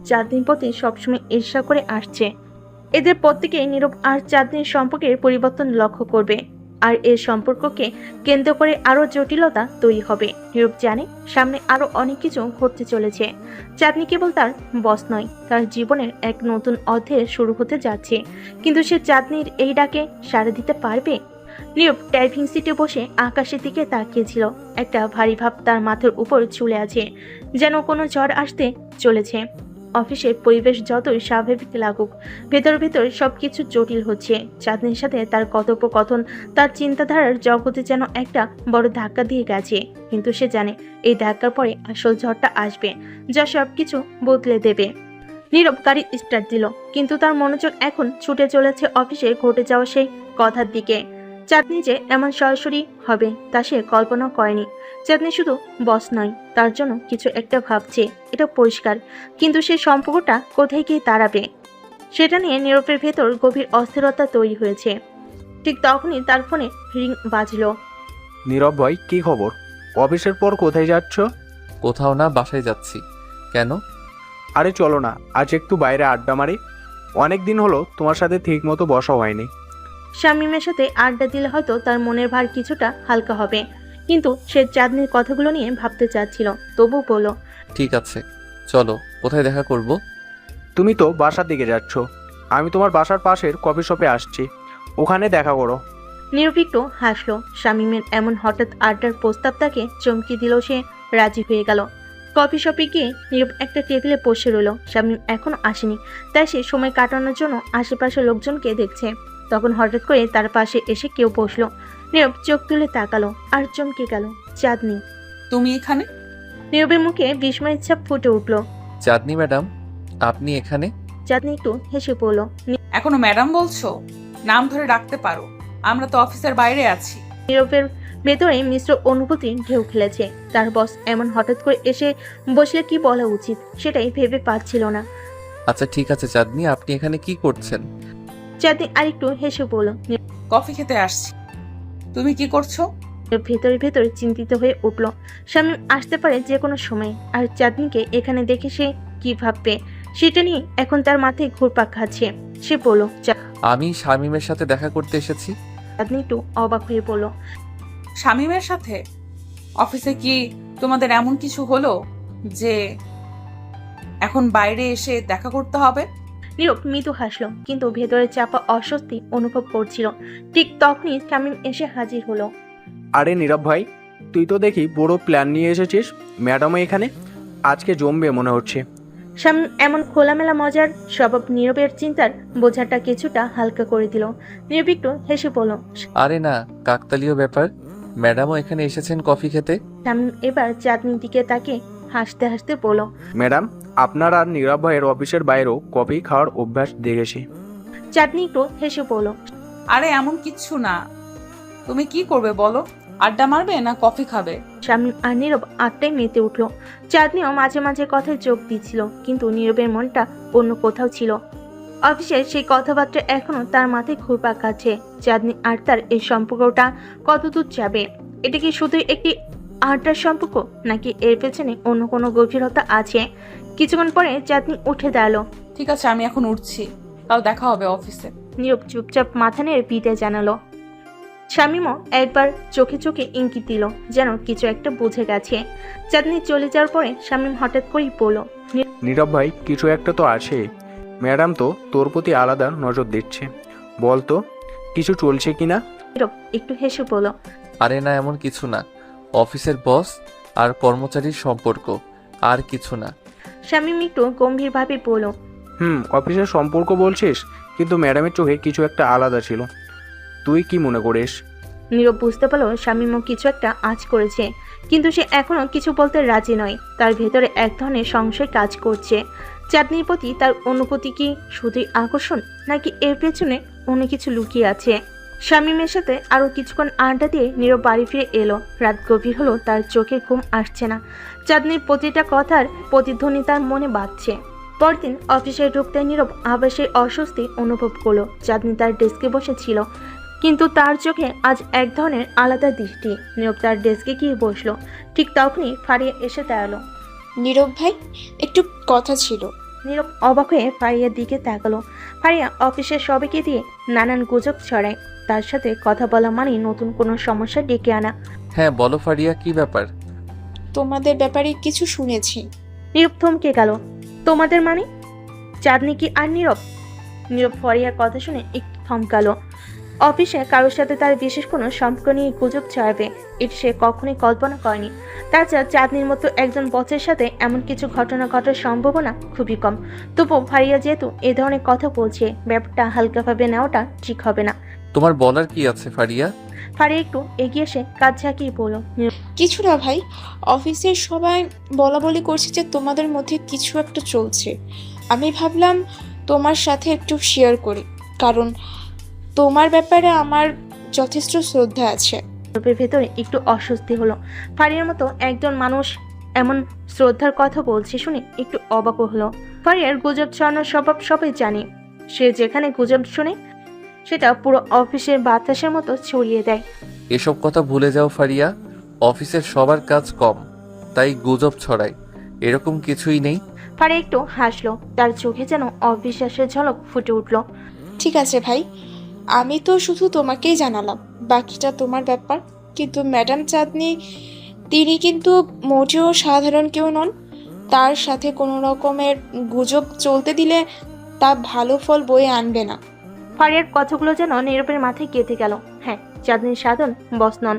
চাঁদনির প্রতি সবসময় ঈর্ষা করে আসছে। এদের প্রত্যেকেই নীরব আর চাঁদনির সম্পর্কের পরিবর্তন লক্ষ্য করবে, আর এর সম্পর্ককে কেন্দ্র করে আরো জটিলতা তৈরি হবে। নীরব জানে সামনে আরো অনেক কিছু ঘটতে চলেছে। চাঁদনি কেবল তার বস নয়, তার জীবনের এক নতুন অধ্যায় শুরু হতে যাচ্ছে। কিন্তু সে চাঁদনির এই ডাকে সাড়া দিতে পারবে? নীরব ড্রাইভিং সিটে বসে আকাশের দিকে তাকিয়েছিল। একটা ভারী ভাব তার মাথার উপর ঝুলে আছে, যেন কোনো ঝড় আসতে চলেছে। অফিসের পরিবেশ যতই স্বাভাবিক লাগুক, ভেতর ভেতর সবকিছু জটিল হচ্ছে। চাঁদনির সাথে তার কথোপকথন তার চিন্তাধারার জগতে যেন একটা বড় ধাক্কা দিয়ে গেছে। কিন্তু সে জানে এই ধাক্কার পরে আসল ঝড়টা আসবে, যা সবকিছু বদলে দেবে। নীরব গাড়ি স্টার্ট দিল, কিন্তু তার মনোযোগ এখন ছুটে চলেছে অফিসে ঘটে যাওয়া সেই কথার দিকে। চাঁদনি যে এমন সরাসরি হবে তা সে কল্পনা করেনি। চাঁদনি শুধু বস নয়, তার জন্য কিছু একটা ভাবছে, এটা পরিষ্কার। কিন্তু সেই সম্পর্কটা কোথায় গিয়ে দাঁড়াবে সেটা নিয়ে নীরবের ভেতর গভীর অস্থিরতা তৈরি হয়েছে। ঠিক তখনই তার ফোনে রিং বাজলো। নীরব ভাই, কি খবর? অফিসের পর কোথায় যাচ্ছ? কোথাও না, বাসায় যাচ্ছি। কেন? আরে চলো না, আজ একটু বাইরে আড্ডা মারি। অনেক দিন হলো তোমার সাথে ঠিক মতো বসা হয়নি। শামীমের সাথে আড্ডা দিলে হয়তো তার মনের ভার কিছুটা হালকা হবে, কিন্তু সে চাঁদনির কথাগুলো নিয়ে ভাবতে চাচ্ছিল। তবু বলল, ঠিক আছে, চলো। কোথায় দেখা করব? তুমি তো বাসার দিকে যাচ্ছ, আমি তোমার বাসার পাশের কফি শপে আসছি, ওখানে দেখা করো। নিরুপিক্ত হাসলো। শামীমের এমন হঠাৎ আড্ডার প্রস্তাব তাকে চমকে দিল। সে রাজি হয়ে গেল। কফি শপে গিয়ে নীরব একটা টেবিলে বসে রইল। শামীম এখনো আসেনি, তাই সে সময় কাটানোর জন্য আশেপাশের লোকজনকে দেখছে। তখন হঠাৎ করে তার পাশে এসে কেউ বসলো। নীরব চোখ তুলে তাকালো আর চমকে গেল। চাঁদনি। তুমি এখানে? নীরবের মুখে বিস্ময়ের ছাপ ফুটে উঠল। চাঁদনি ম্যাডাম, আপনি এখানে? চাঁদনি একটু হেসে পড়ল। এখনো ম্যাডাম বলছো? নাম ধরে ডাকতে পারো, আমরা তো অফিসের বাইরে আছি। নীরবের ভেতরে মিশ্র অনুভূতি ঢেউ খেলেছে। তার বস এমন হঠাৎ করে এসে বসলে কি বলা উচিত সেটাই ভেবে পাচ্ছিল না। আচ্ছা ঠিক আছে চাঁদনি, আপনি এখানে কি করছেন? চাঁদনি আরেকটু হেসে বলল। কফি খেতে আসছি। তুমি কি করছো? ভেতরে ভেতরে চিন্তিত হয়ে উঠল। শামীম আসতে পারে যে কোনো সময়, আর চাঁদনিকে এখানে দেখে সে কি ভাববে সেটা নিয়ে এখন তার মাথায় ঘুরপাক খাচ্ছে। সে বলল, আমি শামীমের সাথে দেখা করতে এসেছি। চাঁদনি একটু অবাক হয়ে বলল, শামীমের সাথে? অফিসে কি তোমাদের এমন কিছু হলো যে এখন বাইরে এসে দেখা করতে হবে? নীরব মৃদু হাসলো, কিন্তু ভেতরে চাপা অস্বস্তি অনুভব করছিল। ঠিক তখনই শামীম এসে হাজির হলো। আরে নীরব ভাই, তুই তো দেখি বড় প্ল্যান নিয়ে এসেছিস। ম্যাডামও এখানে, আজকে জমবে মনে হচ্ছে। শামীম এমন খোলামেলা মজার স্বভাব নীরবের চিন্তার বোঝাটা কিছুটা হালকা করে দিল। নীরব একটু হেসে বলল। আরে না, কাকতালীয় ব্যাপার। ম্যাডামও এখানে এসেছেন কফি খেতে। শামীম এবার চাঁদনির দিকে তাকে হাসতে হাসতে বলল, ম্যাডাম, আপনার আর নীরব ভাইয়ের অফিসের বাইরেও কফি খাওয়ার অভ্যাস দেখেছি। চাঁদনি একটু হেসে বলল, আরে এমন কিচ্ছু না। তুমি কি করবে বলো? আড্ডা মারবে না কফি খাবে? শামীম আর নীরব আড্ডায় মেতে উঠল। চাঁদনিও মাঝে মাঝে কথায় যোগ দিচ্ছিল, কিন্তু নীরবের মনটা অন্য কোথাও ছিল। অফিসের সেই কথাবার্তা এখনো তার মাথায় ঘুরপাক খাচ্ছে। চাঁদনি আর তার এই সম্পর্কটা কতদূর যাবে? এটা কি শুধুই একটি আড্ডার সম্পর্ক, নাকি এর পেছনে অন্য কোনো গভীরতা আছে? কিছুক্ষণ পরে চাঁদনি উঠে দাঁড়ালো। ঠিক আছে, আমি এখন উঠছি, কাল দেখা হবে অফিসে। নীরব চুপচাপ মাথা নেড়ে বিদায় জানালো। শামীমও একবার চোখে চোখে ইঙ্গিত দিল, যেন কিছু একটা বুঝে গেছে। চাঁদনি চলে যাওয়ার পরে শামীম হঠাৎ করেই বলল, নীরব ভাই, কিছু একটা তো আছে। ম্যাডাম তো তোর প্রতি আলাদা নজর দিচ্ছে। বল তো, কিছু চলছে কিনা? নীরব একটু হেসে বলল, আরে না, এমন কিছু না। অফিসের বস আর কর্মচারীর সম্পর্ক, আর কিছু না। শামীম একটু গম্ভীরভাবে বলল, অফিসের সম্পর্ক বলছিস, কিন্তু ম্যাডামের চোখে কিছু একটা আলাদা ছিল। তুই কি মনে করিস? নীরব বুঝতে পারলো শামীমও কিছু একটা আঁচ করেছে, কিন্তু সে এখনো কিছু বলতে রাজি নয়। তার ভেতরে এক ধরনের সংশয় কাজ করছে। চাঁদনির প্রতি তার অনুভূতি কি শুধুই আকর্ষণ, নাকি এর পেছনে অন্য কিছু লুকিয়ে আছে? শামীমের সাথে আরো কিছুক্ষণ আড্ডা দিয়ে নীরব বাড়ি ফিরে এলো। রাত গভীর হলো, তার চোখে ঘুম আসছে না। চাঁদনির প্রতিটা কথার প্রতিধ্বনি তার মনে বাজছে। পরদিন অফিসে ঢুকতে নীরব আবার সেই অস্বস্তি অনুভব করলো। চাঁদনি তার ডেস্কে বসেছিল, কিন্তু তার চোখে আজ এক ধরনের আলাদা দৃষ্টি। নীরব তার ডেস্কে গিয়ে বসলো। ঠিক তখনই ফারিয়া এসে দাঁড়ালো। নীরব ভাই, একটু কথা ছিল। নীরব অবাক হয়ে ফারিয়ার দিকে তাকালো। ফারিয়া অফিসের সবাইকে দিয়ে নানান গুজব ছড়ায়। তার সাথে কথা বলা মানেই নতুন কোনো সমস্যা ডেকে আনা। হ্যাঁ বলো ফারিয়া, কি ব্যাপার? তোমাদের ব্যাপারে কিছু শুনেছি। নীরব থমকে গেল। তোমাদের মানে? চাঁদনি কি আর নীরব? নীরব ফারিয়ার কথা শুনে একটু থমকালো। অফিসে কারোর সাথে তার বিশেষ কোনো সম্পর্ক নিয়ে গুজব ছড়াবে এটা সে কখনোই কল্পনা করেনি। তাছাড়া চাঁদনির মতো একজন বসের সাথে এমন কিছু ঘটনা ঘটার সম্ভাবনা খুবই কম। তবু ফারিয়া যেহেতু এ ধরনের কথা বলছে, ব্যাপারটা হালকাভাবে নেওয়াটা ঠিক হবে না। তোমার বলার কি আছে ফারিয়া? ফারিয়া একটু এগিয়ে এসে কাজ ঝাঁকিয়ে বলল, কিছু না ভাই, অফিসের সবাই বলা বলি করছে যে তোমাদের মধ্যে কিছু একটা চলছে। আমি ভাবলাম তোমার সাথে একটু শেয়ার করি, কারণ তোমার ব্যাপারে আমার যথেষ্ট শ্রদ্ধা আছে। নীরবের ভেতরে একটু অস্বস্তি হলো। ফারিয়ার মতো একজন মানুষ এমন শ্রদ্ধার কথা বলছে শুনে একটু অবাক হলো। ফারিয়ার গুজব ছড়ানোর স্বভাব সবাই জানে। সে যেখানে গুজব শোনে সেটা পুরো অফিসের বাতাসের মতো ছড়িয়ে দেয়। এসব কথা ভুলে যাও ফারিয়া। অফিসের সবার কাজ কম, তাই গুজব ছড়ায়, এরকম কিছুই নেই। ফারিয়া একটু হাসলো, তার চোখে যেন অবিশ্বাসের ঝলক ফুটে উঠল। ঠিক আছে ভাই, আমি তো শুধু তোমাকেই জানালাম, বাকিটা তোমার ব্যাপার। কিন্তু ম্যাডাম চাঁদনি, তিনি কিন্তু মোটেও সাধারণ কেউ নন। তার সাথে কোনো রকমের গুজব চলতে দিলে তা ভালো ফল বয়ে আনবে না। ফারিয়ার কথাগুলো যেন নীরবের মাথায় গেঁথে গেল। হ্যাঁ, চাঁদনি সাধারণ বস নন,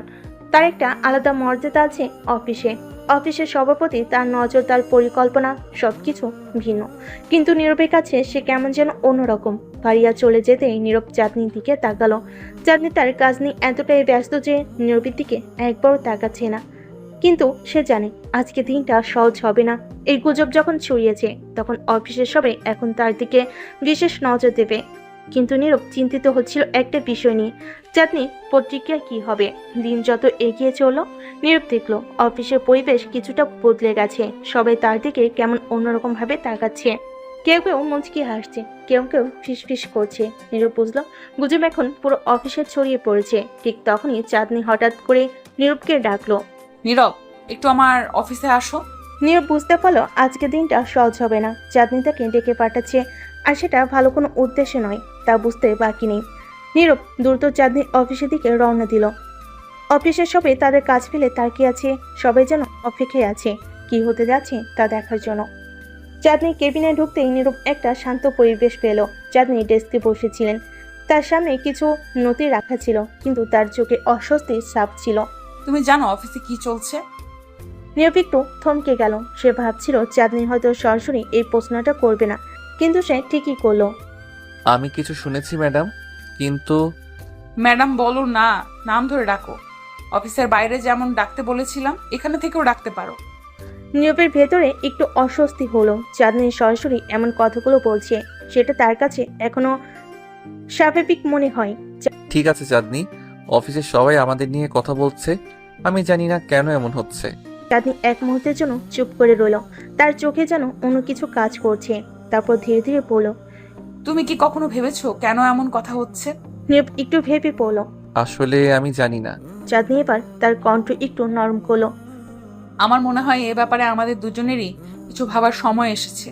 তার একটা আলাদা মর্যাদা আছে অফিসে। অফিসের সবার প্রতি তার নজর, তার পরিকল্পনা সবকিছু ভিন্ন। কিন্তু নীরবের কাছে সে কেমন যেন অন্যরকম। ফারিয়া চলে যেতেই নীরব চাঁদনির দিকে তাকালো। চাঁদনি তার কাজ নিয়ে এতটাই ব্যস্ত যে নীরবের দিকে একবারও তাকাচ্ছে না। কিন্তু সে জানে আজকে দিনটা সহজ হবে না। এই গুজব যখন ছড়িয়েছে তখন অফিসের সবাই এখন তার দিকে বিশেষ নজর দেবে। কিন্তু নীরব চিন্তিত হচ্ছিল একটা বিষয় নিয়ে, চাঁদনি প্রতিক্রিয়া কি হবে। দিন যত এগিয়ে চলল, নীরব দেখলো অফিসের পরিবেশ কিছুটা বদলে গেছে। সবাই তার দিকে কেমন অন্যরকম ভাবে তাকাচ্ছে। কেউ কেউ মুচকি হাসছে, কেউ কেউ ফিসফিস করছে। নীরব বুঝলো গুজব এখন পুরো অফিসে ছড়িয়ে পড়েছে। ঠিক তখনই চাঁদনি হঠাৎ করে নীরবকে ডাকলো। নীরব, একটু আমার অফিসে আসো। নীরব বুঝতে পারলো আজকে দিনটা সহজ হবে না। চাঁদনি তাকে ডেকে পাঠাচ্ছে, আর সেটা ভালো কোনো উদ্দেশ্যে নয়, তা বুঝতে বাকি নেই। নীরব দ্রুত চাঁদনির অফিসের দিকে রওনা দিল। অফিসের সবাই তাদের কাজ ফেলে তাকিয়ে আছে, সবাই যেন অপেক্ষায় আছে কি হতে যাচ্ছে তা দেখার জন্য। চাঁদনি কেবিনে ঢুকতেই নীরব একটা শান্ত পরিবেশ পেল। চাঁদনি ডেস্কে বসেছিলেন, তার সামনে কিছু নথি রাখা ছিল, কিন্তু তার চোখে অস্বস্তির ছাপ ছিল। তুমি জানো অফিসে কি চলছে? নীরব একটু থমকে গেল। সে ভাবছিল চাঁদনি হয়তো সরাসরি এই প্রশ্নটা করবে না, কিন্তু সে ঠিকই করলো। আমি কিছু শুনেছি ম্যাডাম, কিন্তু ম্যাডাম বলো না, নাম ধরে ডাকো। অফিসের বাইরে যেমন ডাকতে বলেছিলাম, এখানে থেকেও ডাকতে পারো। নীরবের ভেতরে একটু অস্বস্তি হলো। চাঁদনি সরাসরি এমন কথাগুলো বলছে, সেটা তার কাছে এখনো স্বাভাবিক মনে হয়। ঠিক আছে চাঁদনি, অফিসের সবাই আমাদের নিয়ে কথা বলছে, আমি জানি না কেন এমন হচ্ছে। চাঁদনি এক মুহূর্তের জন্য চুপ করে রইল, তার চোখে যেন অন্য কিছু কাজ করছে। তারপর ধীরে ধীরে বলল, তুমি কি কখনো ভেবেছো কেন এমন কথা হচ্ছে? নীরব একটু ভেবে পড়ল। আসলে আমি জানি না। চাঁদনি এবার তার কণ্ঠ একটু নরম করলো। আমার মনে হয় এ ব্যাপারে আমাদের দুজনেরই কিছু ভাবার সময় এসেছে।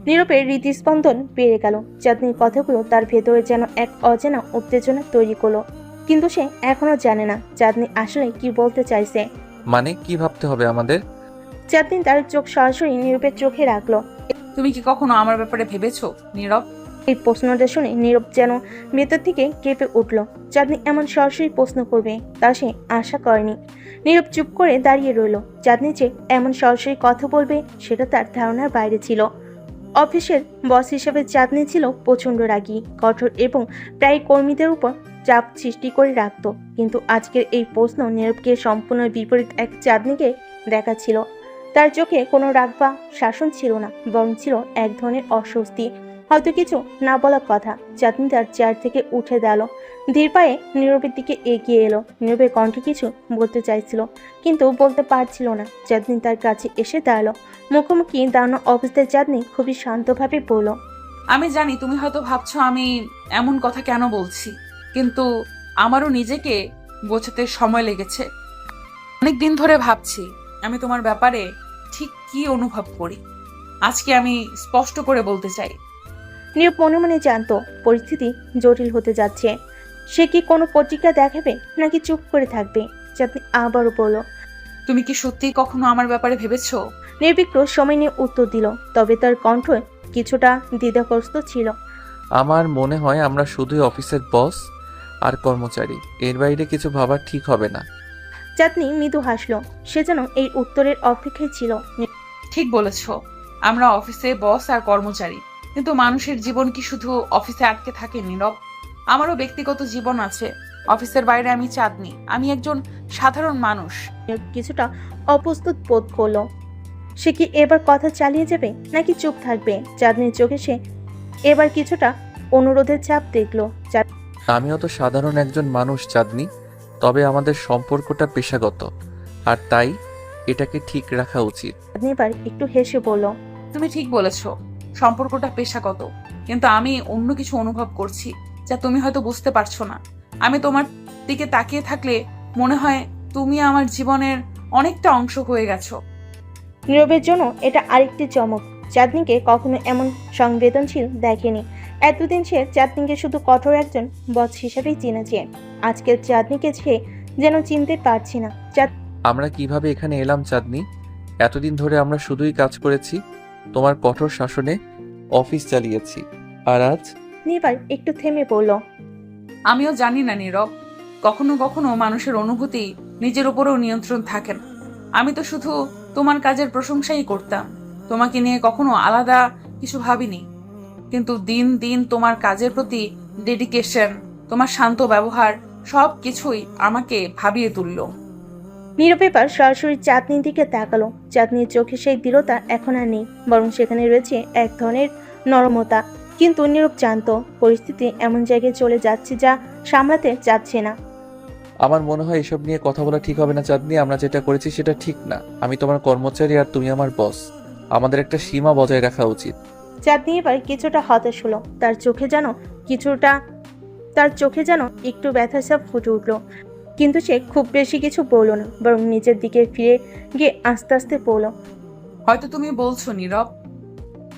নীরবের হৃদস্পন্দন বেড়ে গেল। চাঁদনির কথাগুলো তার ভেতরে যেন এক অজানা উত্তেজনা তৈরি করলো, কিন্তু সে এখনো জানে না চাঁদনি আসলে কি বলতে চাইছে। মানে কি ভাবতে হবে আমাদের? চাঁদনি তার চোখ সরাসরি নীরবের চোখে রাখলো। তুমি কি কখনো আমার ব্যাপারে ভেবেছো নীরব? এই প্রশ্নটা শুনে নীরব যেন ভেতর থেকে কেঁপে উঠল। চাঁদনি এমন সরাসরি প্রশ্ন করবে তা সে আশা করেনি। নীরব চুপ করে দাঁড়িয়ে রইল। চাঁদনি যে এমন সরাসরি কথা বলবে সেটা তার ধারণার বাইরে ছিল। অফিসের বস হিসেবে চাঁদনি ছিল প্রচণ্ড রাগী, কঠোর এবং প্রায় কর্মীদের উপর চাপ সৃষ্টি করে রাখত। কিন্তু আজকের এই প্রশ্ন নীরবকে সম্পূর্ণ বিপরীত এক চাঁদনিকে দেখাচ্ছিল। তার চোখে কোনো রাগ বা শাসন ছিল না, বরং ছিল এক ধরনের অস্বস্তি, হয়তো কিছু না বলা কথা। চাঁদনি তার চেয়ার থেকে উঠে দাঁড়ালো, ধীর পায়ে নীরবের দিকে এগিয়ে এলো। নীরবের কণ্ঠে কিছু বলতে চাইছিল, কিন্তু বলতে পারছিল না। চাঁদনি তার কাছে এসে দাঁড়ালো। মুখোমুখি দাঁড়ানো অবস্থায় চাঁদনি খুবই শান্তভাবে বলল, আমি জানি তুমি হয়তো ভাবছো আমি এমন কথা কেন বলছি, কিন্তু আমারও নিজেকে বোঝাতে সময় লেগেছে। অনেক দিন ধরে ভাবছি আমি তোমার ব্যাপারে ঠিক কি অনুভব করি। আজকে আমি স্পষ্ট করে বলতে চাই। নীরব মনে মনে জানতো পরিস্থিতি জটিল হতে যাচ্ছে। সে কি কোনো প্রতিক্রিয়া দেখাবে নাকি চুপ করে থাকবে? চাঁদনি আবারও বলল, তুমি কি সত্যিই কখনো আমার ব্যাপারে ভেবেছো? নির্বিঘ্ন সময় নিয়ে উত্তর দিল, তবে তার কণ্ঠ কিছুটা দ্বিধাগ্রস্ত ছিল। আমার মনে হয় আমরা শুধুই অফিসের বস, আর কর্মচারী, এর বাইরে কিছু ভাবার ঠিক হবে না। চাঁদনি মৃদু হাসল। সে যেন এই উত্তরের অপেক্ষায় ছিল। ঠিক বলেছ, আমরা অফিসে বস আর কর্মচারী, কিন্তু মানুষের জীবন কি শুধু অফিসে আটকে থাকে নীরব? আমারও ব্যক্তিগত জীবন আছে। অফিসের বাইরে আমি চাঁদনি, আমি একজন সাধারণ মানুষ। নীরব কিছুটা অপ্রস্তুত বোধ করলো। সে কি এবার কথা চালিয়ে যাবে নাকি চুপ থাকবে? চাঁদনির চোখে সে এবার কিছুটা অনুরোধের ছাপ দেখলো। আমিও তো সাধারণ একজন মানুষ চাঁদনি, তবে আমাদের সম্পর্কটা পেশাগত, আর তাই এটাকে ঠিক রাখা উচিত। চাঁদনি এবার একটু হেসে বলল, তুমি ঠিক বলেছ, সম্পর্কটা পেশাগত, কিন্তু আমি অন্য কিছু অনুভব করছি যা তুমি হয়তো বুঝতে পারছো না। আমি তোমার দিকে তাকিয়ে থাকলে মনে হয় তুমি আমার জীবনের অনেকটা অংশ হয়ে গেছো। নীরবের জন্য এটা আরেকটি চমক। চাঁদনিকে কখনো এমন সংবেদনশীল দেখেনি। এতদিন সে চাঁদনিকে শুধু কঠোর একজন বস হিসেবেই চিনেছে। আজকের চাঁদনিকে সে যেন চিনতে পারছি না। আমরা কিভাবে এখানে এলাম চাঁদনি? এতদিন ধরে আমরা শুধুই কাজ করেছি, তোমার কঠোর শাসনে অফিস চালিয়েছি, আর আজ চাঁদনি এবার একটু থেমে পড়ল। আমিও জানি না নীরব, কখনো কখনো মানুষের অনুভূতি নিজের উপরেও নিয়ন্ত্রণ থাকে না। আমি তো শুধু তোমার কাজের প্রশংসাই করতাম, তোমাকে নিয়ে কখনো আলাদা কিছু ভাবিনি। কিন্তু দিন দিন তোমার কাজের প্রতি ডেডিকেশন, তোমার শান্ত ব্যবহার সব কিছুই আমাকে ভাবিয়ে তুললো। নীরব এবার সরাসরি চাঁদনির দিকে তাকালো। চাঁদনির চোখে সেই দৃঢ়তা এখন আর নেই, বরং সেখানে রয়েছে এক ধরনের নরমতা। কিন্তু নীরব জানতো পরিস্থিতি এমন জায়গায় চলে যাচ্ছে যা সামলাতে চাচ্ছে না। আমার মনে হয় এসব নিয়ে কথা বলা ঠিক হবে না চাঁদনি। আমরা যেটা করেছি সেটা ঠিক না। আমি তোমার কর্মচারী আর তুমি আমার বস, আমাদের একটা সীমা বজায় রাখা উচিত। চাঁদনি এবার কিছুটা হতাশ হলো। তার চোখে যেন একটু ব্যথা সাপ ফুটে উঠলো। কিন্তু সে খুব বেশি কিছু বলল না, বরং নিচের দিকে ফিরে গিয়ে আস্তে আস্তে বলল, হয়তো তুমি বলছো নীরব,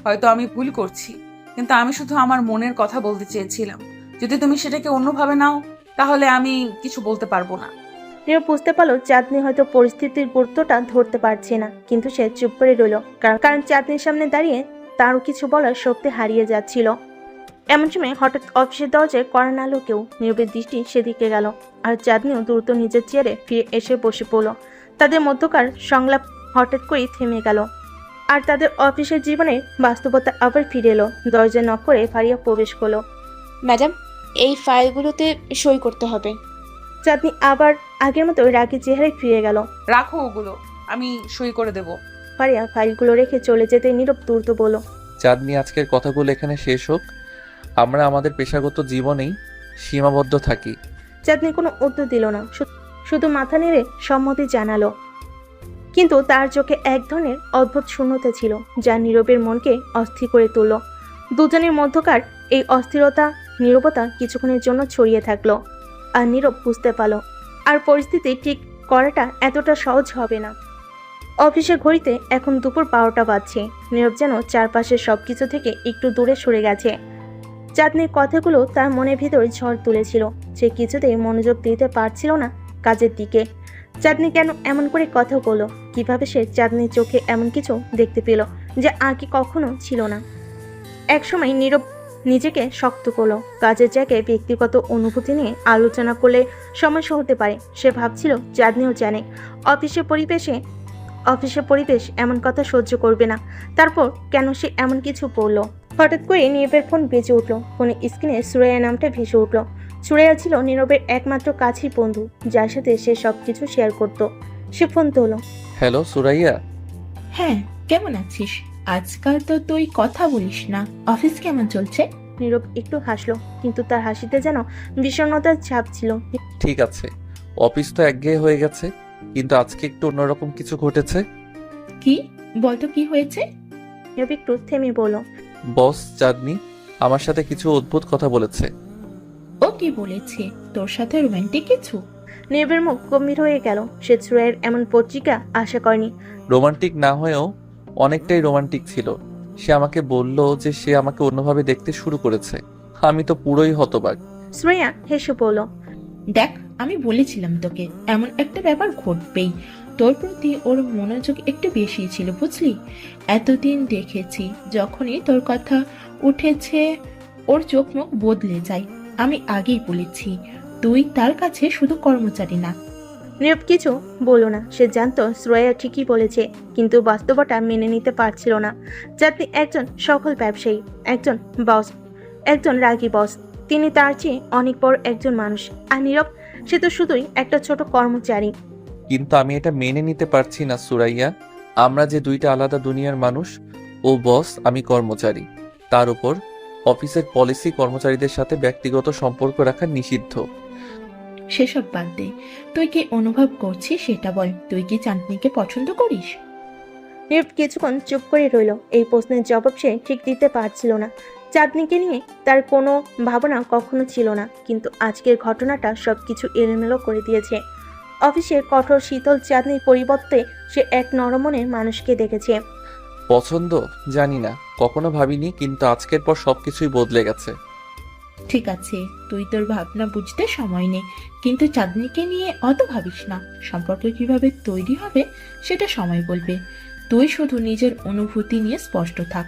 হয়তো আমি ভুল করছি, কিন্তু আমি শুধু আমার মনের কথা বলতে চেয়েছিলাম। যদি তুমি সেটাকে অন্যভাবে নাও, তাহলে আমি কিছু বলতে পারবো না। নীরব বুঝতে পারলো চাঁদনি হয়তো পরিস্থিতির গুরুত্বটা ধরতে পারছে না, কিন্তু সে চুপ করে রইল। কারণ চাঁদনির সামনে দাঁড়িয়ে তারও কিছু বলার শক্তি হারিয়ে যাচ্ছিল। এমন সময় হঠাৎ অফিসের দরজায় কড়া নাড়ল কেউ। নীরবের দৃষ্টি সেদিকে গেল, আর চাঁদনিও দ্রুত নিজের চেয়ারে ফিরে এসে বসে পড়ল। তাদের মধ্যকার সংলাপ হঠাৎ করেই থেমে গেল, আর তাদের অফিসের জীবনে বাস্তবতা আবার ফিরে এলো। দরজা নক করে ফারিয়া প্রবেশ করলো। ম্যাডাম, এই ফাইলগুলোতে সই করতে হবে। চাঁদনি আবার আগের মতো রাগী চেহারায় ফিরে গেল। রাখো ওগুলো, আমি সই করে দেব। ফারিয়া ফাইলগুলো রেখে চলে যেতে নীরব দ্রুত বলল, চাঁদনি, আজকের কথাগুলো এখানে শেষ হোক। আমরা আমাদের পেশাগত জীবনেই সীমাবদ্ধ থাকি। চাঁদনি কোনো উত্তর দিল না, শুধু মাথা নেড়ে সম্মতি জানালো। কিন্তু তার চোখে এক ধরনের অদ্ভুত শূন্যতা ছিল, যা নীরবের মনকে অস্থির করে তুলল। দুজনের মধ্যকার এই অস্থিরতা, নীরবতা কিছুক্ষণের জন্য ছড়িয়ে থাকলো। আর নীরব বুঝতে পারল আর পরিস্থিতি ঠিক করাটা এতটা সহজ হবে না। অফিসের ঘড়িতে এখন দুপুর 12টা বাজছে। নীরব যেন চারপাশের সবকিছু থেকে একটু দূরে সরে গেছে। চাঁদনির কথাগুলো তার মনের ভিতর ঝড় তুলেছিল। সে কিছুতেই মনোযোগ দিতে পারছিল না কাজের দিকে। চাঁদনি কেন এমন করে কথা বলল? কিভাবে সে চাঁদনির চোখে এমন কিছু দেখতে পেল যা আগে কখনো ছিল না? একসময় নীরব নিজেকে শক্ত করলো। কাজের জায়গায় ব্যক্তিগত অনুভূতি নিয়ে আলোচনা করলে সমস্যা হতে পারে। সে ভাবছিল চাঁদনিও জানে অফিসের পরিবেশ এমন কথা সহ্য করবে না। তারপর কেন সে এমন কিছু বলল? হঠাৎ করে নীরবের ফোন বেজে উঠল। ফোনের স্ক্রিনে সুরাইয়া নামটা ভেসে উঠল। সুরাইয়া ছিল নীরবের একমাত্র কাছের বন্ধু, যার সাথে সে সবকিছু শেয়ার করত। সে ফোন তোলো। হ্যালো সুরাইয়া। হ্যাঁ, কেমন আছিস? আজকাল তো তুই কথা বলিস না। অফিস কেমন চলছে? নীরব একটু হাসলো, কিন্তু তার হাসিতে যেন বিষণ্ণতার ছাপ ছিল। ঠিক আছে, অফিস তো একঘেয়ে হয়ে গেছে, কিন্তু আজকে একটু অন্যরকম কিছু ঘটেছে। কি বলতো, কি হয়েছে? নীরব একটু থেমে বলল, বস চাঁদনি আমার সাথে কিছু অদ্ভুত কথা বলেছে। ও কি বলেছে? তোর সাথে রোমান্টিক কিছু? নীরবের মুখ গম্ভীর হয়ে গেল। সে সুরাইয়ের এমন পত্রিকা আশা করেনি। রোমান্টিক না হয়েও অনেকটাই রোমান্টিক ছিল। সে আমাকে বলল যে সে আমাকে অন্যভাবে দেখতে শুরু করেছে। আমি তো পুরোই হতবাক। সুরাইয়া হেসে বলল, দেখ, আমি বলেছিলাম তোকে এমন একটা ব্যাপার ঘটবেই। তোর প্রতি ওর মনোযোগ একটু বেশি ছিল, বুঝলি? এতদিন দেখেছি, যখনই তোর কথা উঠেছে ওর চোখ মুখ বদলে যায়। আমি আগেই বলেছি তুই তার কাছে শুধু কর্মচারী না। নীরব কিছু বলল না। সে জানতো শ্রেয়া ঠিকই বলেছে, কিন্তু বাস্তবতা মেনে নিতে পারছিল না। চাঁদনি একজন সফল ব্যবসায়ী, একজন বস, একজন রাগী বস। তিনি তার চেয়ে অনেক বড় একজন মানুষ। আর নীরব, সে তো শুধুই একটা ছোট কর্মচারী। কিন্তু আমি এটা মেনে নিতে পারছি না সুরাইয়া। আমরা যে দুইটা আলাদা দুনিয়ার মানুষ। ও বস, আমি কর্মচারী। তার উপর অফিসের পলিসি কর্মচারীদের সাথে ব্যক্তিগত সম্পর্ক রাখা নিষিদ্ধ। সেসব বাদ দে, তুই কি অনুভব করছিস সেটা বল। তুই কি চাঁদনিকে পছন্দ করিস? নীরব কিছুক্ষণ চুপ করে রইল। এই প্রশ্নের জবাব সে ঠিক দিতে পারছিল না। চাঁদনিকে নিয়ে তার কোনো ভাবনা কখনো ছিল না, কিন্তু আজকের ঘটনাটা সবকিছু এলোমেলো করে দিয়েছে। অফিসের কঠোর শীতল চাঁদনির পরিবর্তে সে এক নরমনের মানুষকে দেখেছে। পছন্দ জানি না, কখনো ভাবিনি, কিন্তু আজকের পর সবকিছুই বদলে গেছে। ঠিক আছে, তুই তোর ভাবনা বুঝতে সময় নে, কিন্তু চাঁদনিকে নিয়ে অত ভাবিস না। সম্পর্ক কিভাবে তৈরি হবে সেটা সময় বলবে। তুই শুধু নিজের অনুভূতি নিয়ে স্পষ্ট থাক।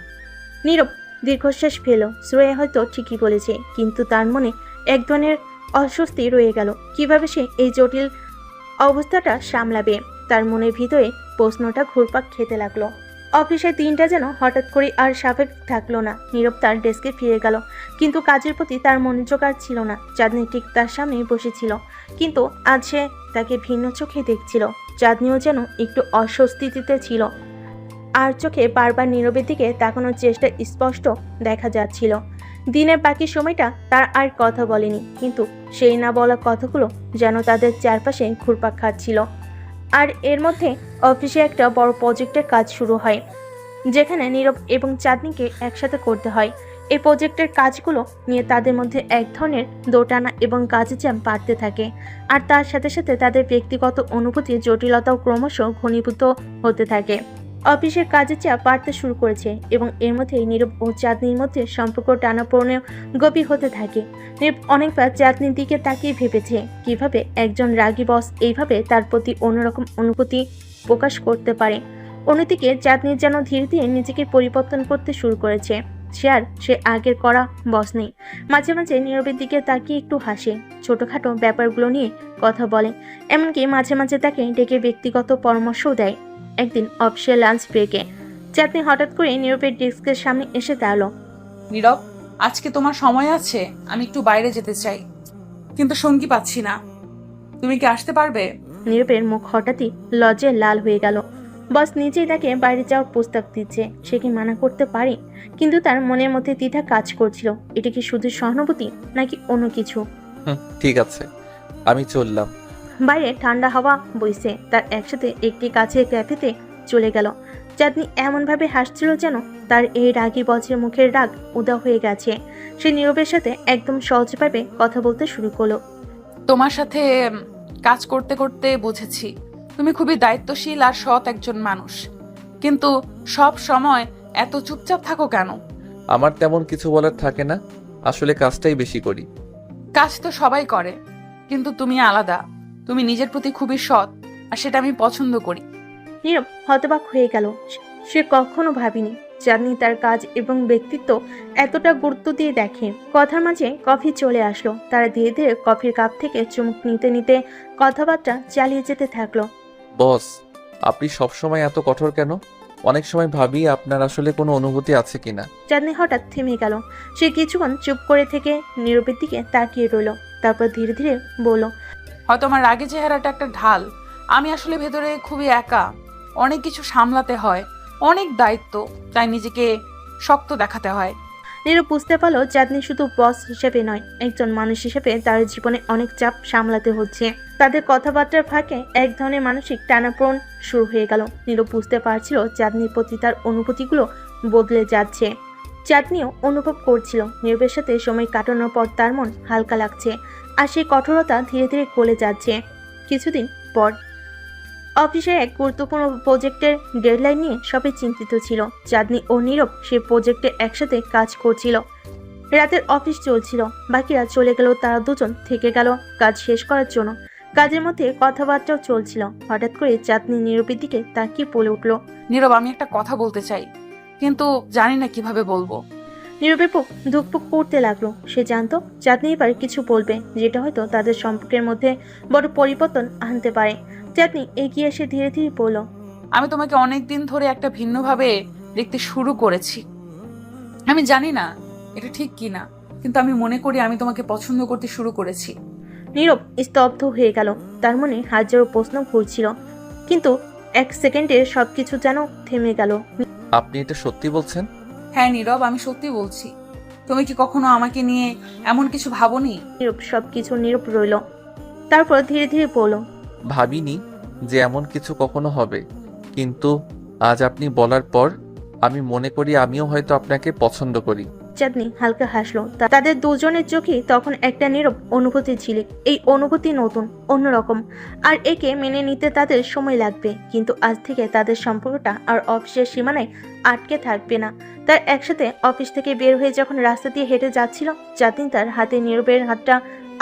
নীরব দীর্ঘশ্বাস ফেল। শ্রেয়া হয়তো ঠিকই বলেছে, কিন্তু তার মনে এক ধরনের অস্বস্তি রয়ে গেল। কিভাবে সে এই জটিল অবস্থাটা সামলাবে? তার মনের ভিতরে প্রশ্নটা ঘুরপাক খেতে লাগলো। অফিসের দিনটা যেন হঠাৎ করে আর স্বাভাবিক থাকলো না। নীরব তার ডেস্কে ফিরে গেল, কিন্তু কাজের প্রতি তার মনোযোগ আর ছিল না। চাঁদনি ঠিক তার সামনেই বসেছিল, কিন্তু আজ সে তাকে ভিন্ন চোখে দেখছিল। চাঁদনিও যেন একটু অস্বস্তিতে ছিল, আর চোখে বারবার নীরবের দিকে তাকানোর চেষ্টা স্পষ্ট দেখা যাচ্ছিল। দিনের বাকি সময়টা তার আর কথা বলেনি, কিন্তু সেই না বলা কথাগুলো যেন তাদের চারপাশে ঘুরপাক খাচ্ছিল। আর এর মধ্যে অফিসে একটা বড় প্রজেক্টের কাজ শুরু হয়, যেখানে নীরব এবং চাঁদনিকে একসাথে করতে হয়। এই প্রজেক্টের কাজগুলো নিয়ে তাদের মধ্যে এক ধরনের দোটানা এবং কাজের চাপ বাড়তে থাকে। আর তার সাথে সাথে তাদের ব্যক্তিগত অনুভূতির জটিলতাও ক্রমশ ঘনীভূত হতে থাকে। অফিসের কাজের চাপ বাড়তে শুরু করেছে, এবং এর মধ্যেই নীরব ও চাঁদনির মধ্যে সম্পর্ক টানাপোড়েনে গভীর হতে থাকে। নীরব অনেকবার চাঁদনির দিকে তাকিয়ে ভেবেছে, কিভাবে একজন রাগী বস এইভাবে তার প্রতি অন্যরকম অনুভূতি প্রকাশ করতে পারে। অন্যদিকে চাঁদনি যেন ধীরে ধীরে নিজেকে পরিবর্তন করতে শুরু করেছে। সে আগের করা বস নেই। মাঝে মাঝে নীরবের দিকে তাকিয়ে একটু হাসে, ছোটখাটো ব্যাপারগুলো নিয়ে কথা বলে, এমনকি মাঝে মাঝে তাকে ডেকে ব্যক্তিগত পরামর্শও দেয়। একদিন অফিসের লাঞ্চ ব্রেকে চাঁদনি হঠাৎ করে নীরবের ডেস্কের সামনে এসে দাঁড়ালো। নীরব, আজকে তোমার সময় আছে? আমি একটু বাইরে যেতে চাই, কিন্তু সঙ্গী পাচ্ছি না। তুমি কি আসতে পারবে? নীরবের মুখ হঠাৎই লজ্জায় লাল হয়ে গেল। বস নিজেই তাকে বাইরে যাওয়ার প্রস্তাব দিচ্ছে, সে কি মানা করতে পারে? কিন্তু তার মনের মধ্যে দ্বিধা কাজ করছিল। এটা কি শুধু সহানুভূতি নাকি অন্য কিছু? ঠিক আছে, আমি চললাম। বাইরে ঠান্ডা হাওয়া বইছে। তার একসাথে একটি কাছের ক্যাফেতে চলে গেল। চাঁদনি এমনভাবে হাসছিল যেন তার এই রাগী বজ্রের মুখের রাগ উদা হয়ে গেছে। সে নীরবের সাথে একদম সহজভাবে কথা বলতে শুরু করলো। তোমার সাথে কাজ করতে করতে বুঝেছি তুমি খুবই দায়িত্বশীল আর সৎ একজন মানুষ, কিন্তু সব সময় এত চুপচাপ থাকো কেন? আমার তেমন কিছু বলার থাকে না, আসলে কাজটাই বেশি করি। কাজ তো সবাই করে, কিন্তু তুমি আলাদা। তুমি নিজের প্রতি খুবই সৎ, আর সেটা আমি পছন্দ করি। নীরব হতবাক হয়ে গেল। সে কখনো ভাবেনি চাঁদনি তার কাজ এবং ব্যক্তিত্ব এতটা গুরুত্ব দিয়ে দেখে। কথার মাঝে কফি চলে আসলো। তারা ধীরে ধীরে কফির কাপ থেকে চুমুক নিতে নিতে কথাবার্তা চালিয়ে যেতে থাকলো। বস, আপনি সবসময় এত কঠোর কেন? অনেক সময় ভাবি আপনার আসলে কোনো অনুভূতি আছে কিনা। চাঁদনি হঠাৎ থেমে গেল। সে কিছুক্ষণ চুপ করে থেকে নীরবের দিকে তাকিয়ে রইল, তারপর ধীরে ধীরে বলল, হয়তো আমার রাগের চেহারাটা একটা ঢাল। আমি আসলে ভেতরে খুবই একা, অনেক কিছু সামলাতে হয়, অনেক দায়িত্ব, তাই নিজেকে শক্ত দেখাতে হয়। নীরব বুঝতে পারলো চাঁদনি শুধু বস হিসেবে নয়, একজন মানুষ হিসেবে তার জীবনে অনেক চাপ সামলাতে হচ্ছে। তাদের কথাবার্তার ফাঁকে এক ধরনের মানসিক টানাপোড়েন শুরু হয়ে গেল। নীরব বুঝতে পারছিল চাঁদনির প্রতি তার অনুভূতিগুলো বদলে যাচ্ছে। চাঁদনিও অনুভব করছিল নীরবের সাথে সময় কাটানোর পর তার মন হালকা লাগছে, আর সেই কঠোরতা ধীরে ধীরে গলে যাচ্ছে। কিছুদিন পর অফিসে এক গুরুত্বপূর্ণ প্রজেক্টের ডেডলাইন নিয়ে সবাই চিন্তিত ছিল। চাঁদনি ও নীরব সেই প্রজেক্টে একসাথে কাজ করছিল। রাতের অফিস চলছিল, বাকিরা চলে গেল, তারা দুজন থেকে গেল কাজ শেষ করার জন্য। কাজের মধ্যে কথাবার্তাও চলছিল। হঠাৎ করে চাঁদনি নীরবের দিকে তাকিয়ে বলে উঠল, নীরব, আমি একটা কথা বলতে চাই, কিন্তু জানি না কিভাবে বলবো। নীরবের বুক ধুকপুক করতে লাগলো। সে জানতো চাঁদনি এবার কিছু বলবে, যেটা হয়তো তাদের সম্পর্কের মধ্যে বড় পরিবর্তন আনতে পারে। চাঁদনি এগিয়ে এসে ধীরে ধীরে বলল, আমি তোমাকে অনেক দিন ধরে একটা ভিন্নভাবে দেখতে শুরু করেছি। আমি জানি না এটা ঠিক কি না, কিন্তু আমি মনে করি আমি তোমাকে পছন্দ করতে শুরু করেছি। নীরব স্তব্ধ হয়ে গেল। তার মনে হাজারো প্রশ্ন ঘুরছিল, কিন্তু এক সেকেন্ডে সবকিছু যেন থেমে গেল। আপনি এটা সত্যি বলছেন? হ্যাঁ নীরব, আমি সত্যি বলছি। তুমি কি কখনো আমাকে নিয়ে এমন কিছু ভাবোনি? নীরব সবকিছু নীরব রইল। তারপর ধীরে ধীরে বলল, ভাবিনি যে এমন কিছু কখনো হবে, কিন্তু আজ আপনি বলার পর আমি মনে করি আমিও হয়তো আপনাকে পছন্দ করি। চাঁদনি হালকা হাসলো। তাদের দুজনের চোখে তখন একটা নীরব অনুভূতি ছিল। এই অনুভূতি নতুন, অন্যরকম, আর একে মেনে নিতে তাদের সময় লাগবে। কিন্তু আজ থেকে তাদের সম্পর্কটা আর অফিসের সীমানায় আটকে থাকবে না। তার একসাথে অফিস থেকে বের হয়ে যখন রাস্তা দিয়ে হেঁটে যাচ্ছিল, চাঁদনি তার হাতে নীরবের হাতটা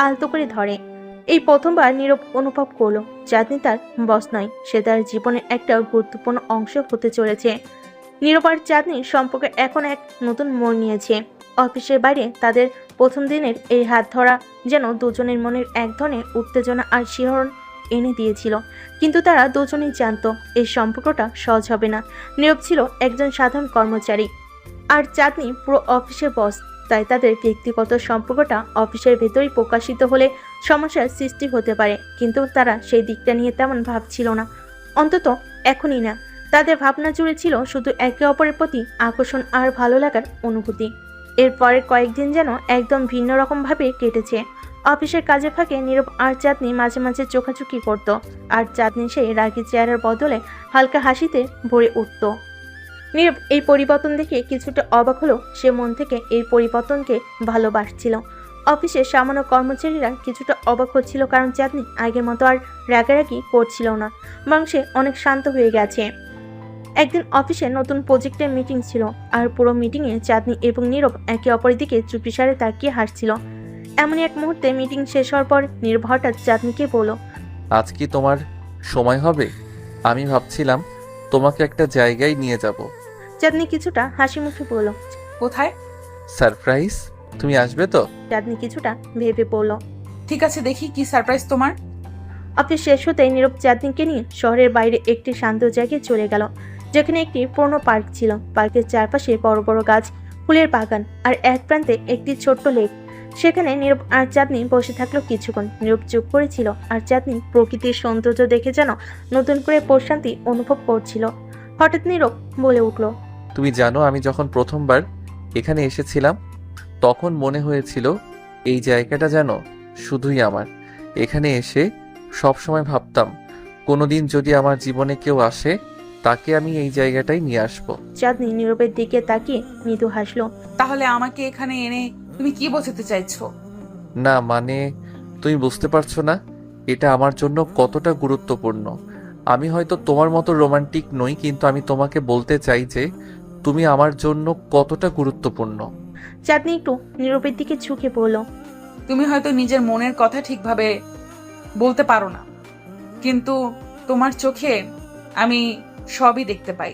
আলতো করে ধরে। এই প্রথমবার নীরব অনুভব করলো চাঁদনি তার বস নয়, সে তার জীবনের একটা গুরুত্বপূর্ণ অংশ হতে চলেছে। নীরব আর চাঁদনির সম্পর্কে এখন এক নতুন মোড় নিয়েছে। অফিসের বাইরে তাদের প্রথম দিনের এই হাত ধরা যেন দুজনের মনের এক ধরনের উত্তেজনা আর শিহরণ এনে দিয়েছিল। কিন্তু তারা দুজনেই জানতো এই সম্পর্কটা সহজ হবে না। নীরব ছিল একজন সাধারণ কর্মচারী, আর চাঁদনি পুরো অফিসের বস। তাই তাদের ব্যক্তিগত সম্পর্কটা অফিসের ভেতরেই প্রকাশিত হলে সমস্যার সৃষ্টি হতে পারে। কিন্তু তারা সেই দিকটা নিয়ে তেমন ভাবছিল না, অন্তত এখনই না। তাদের ভাবনা জুড়ে ছিল শুধু একে অপরের প্রতি আকর্ষণ আর ভালো লাগার অনুভূতি। এরপরের কয়েকদিন যেন একদম ভিন্ন রকম ভাবে কেটেছে। অফিসের কাজে ফাঁকে নীরব আর চাঁদনি মাঝে মাঝে চোখাচুকি করত, আর চাঁদনি সেই রাগী চেহারার বদলে হালকা হাসিতে ভরে উঠত। নীরব এই পরিবর্তন দেখে কিছুটা অবাক হলো। সে মন থেকে এই পরিবর্তনকে ভালোবাসছিল। অফিসের সামান্য কর্মচারীরা কিছুটা অবাক হচ্ছিল, কারণ চাঁদনি আগের মতো আর রাগারাগি করছিল না, বরং সে অনেক শান্ত হয়ে গেছে। একদিন অফিসে নতুন প্রজেক্টের মিটিং ছিল, আর পুরো মিটিংয়ে চাঁদনি এবং নীরব একে অপরের দিকে চুপিসারে তাকিয়ে হাসছিল। এমনই এক মুহূর্তে মিটিং শেষ হওয়ার পর নীরব হঠাৎ চাঁদনিকে বলল, আজ কি তোমার সময় হবে? আমি ভাবছিলাম তোমাকে একটা জায়গায় নিয়ে যাব। চাঁদনি কিছুটা হাসি মুখে বলল, কোথায়? সারপ্রাইজ। তুমি আসবে তো? চাঁদনি কিছুটা ভেবে পড়ল। ঠিক আছে, দেখি কি সারপ্রাইজ তোমার। অফিস শেষ হতেই নীরব চাঁদনিকে নিয়ে শহরের বাইরে একটি শান্ত জায়গায় চলে গেল, যেখানে একটি পুরনো পার্ক ছিল। পার্কের চারপাশে বড় বড় গাছ, ফুলের বাগান, আর এক প্রান্তে একটি ছোট্ট লেক। সেখানে নীরব আর চাঁদনি বসে থাকলো কিছুক্ষণ। নীরব চুপ করেছিল, আর চাঁদনি প্রকৃতির সৌন্দর্য দেখে যেন নতুন করে প্রশান্তি অনুভব করছিল। হঠাৎ নীরব বলে উঠল, তুমি জানো, আমি যখন প্রথমবার এখানে এসেছিলাম তখন মনে হয়েছিল এই জায়গাটা যেন শুধুই আমার। এখানে এসে সবসময় ভাবতাম কোনোদিন যদি আমার জীবনে কেউ আসে তাকে আমি এই জায়গাটাই নিয়ে আসবো। চাঁদনি নীরবের দিকে তাকিয়ে মৃদু হাসলো। তাহলে আমাকে এখানে এনে তুমি কি বোঝাতে চাইছো? না মানে, তুমি বুঝতে পারছো না এটা আমার জন্য কতটা গুরুত্বপূর্ণ। আমি হয়তো তোমার মতো রোমান্টিক নই, কিন্তু আমি তোমাকে বলতে চাই যে তুমি আমার জন্য কতটা গুরুত্বপূর্ণ। চাঁদনি একটু নীরবের দিকে ঝুঁকে বলল, তুমি হয়তো নিজের মনের কথা ঠিকভাবে বলতে পারো না, কিন্তু তোমার চোখে আমি সবই দেখতে পাই।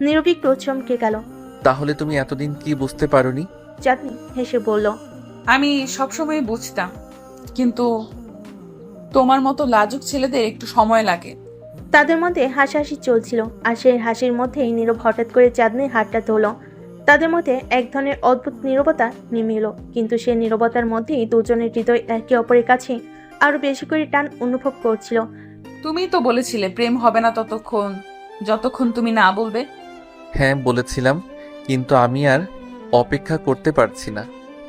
নীরব একটু চমকে গেল। তাহলে তুমি এতদিন কি বুঝতে পারোনি? চাঁদনি হেসে বলল, আমি সবসময় বুঝতাম, কিন্তু তোমার মতো লাজুক ছেলেদের একটু সময় লাগে। তাদের মধ্যে হাসাহাসি চলছিল, আর সেই হাসির মধ্যেই নীরব হঠাৎ করে চাঁদনির হাতটা ধরল। তাদের মধ্যে এক ধরনের অদ্ভুত নীরবতা নেমে এলো, কিন্তু সেই নীরবতার মধ্যেই দুজনের হৃদয় একে অপরের কাছে আরো বেশি করে টান অনুভব করছিল। তুমিই তো বলেছিলে প্রেম হবে না ততক্ষণ যতক্ষণ তুমি না বলবে। হ্যাঁ বলেছিলাম, কিন্তু আমি আর অপেক্ষা করতে পারছি না।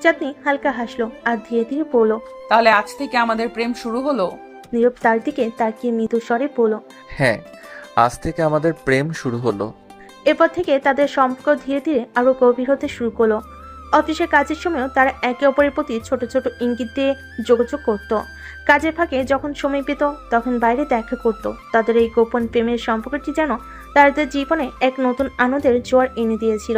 চাঁদনি হালকা হাসলো আর ধীরে ধীরে বলল, তাহলে আজ থেকে আমাদের প্রেম শুরু হলো। নীরব তার দিকে তাকিয়ে মৃদু স্বরে বলল, হ্যাঁ, আজ থেকে আমাদের প্রেম শুরু হলো। এরপর থেকে তাদের সম্পর্ক ধীরে ধীরে আরো গভীর হতে শুরু করলো। অফিসের কাজের সময়ও তারা একে অপরের প্রতি ছোট ছোট ইঙ্গিত দিয়ে যোগাযোগ করত। কাজের ফাঁকে যখন সময় পেত তখন বাইরে দেখা করত। তাদের এই গোপন প্রেমের সম্পর্কটি যেন তাদের জীবনে এক নতুন আনন্দের জোয়ার এনে দিয়েছিল।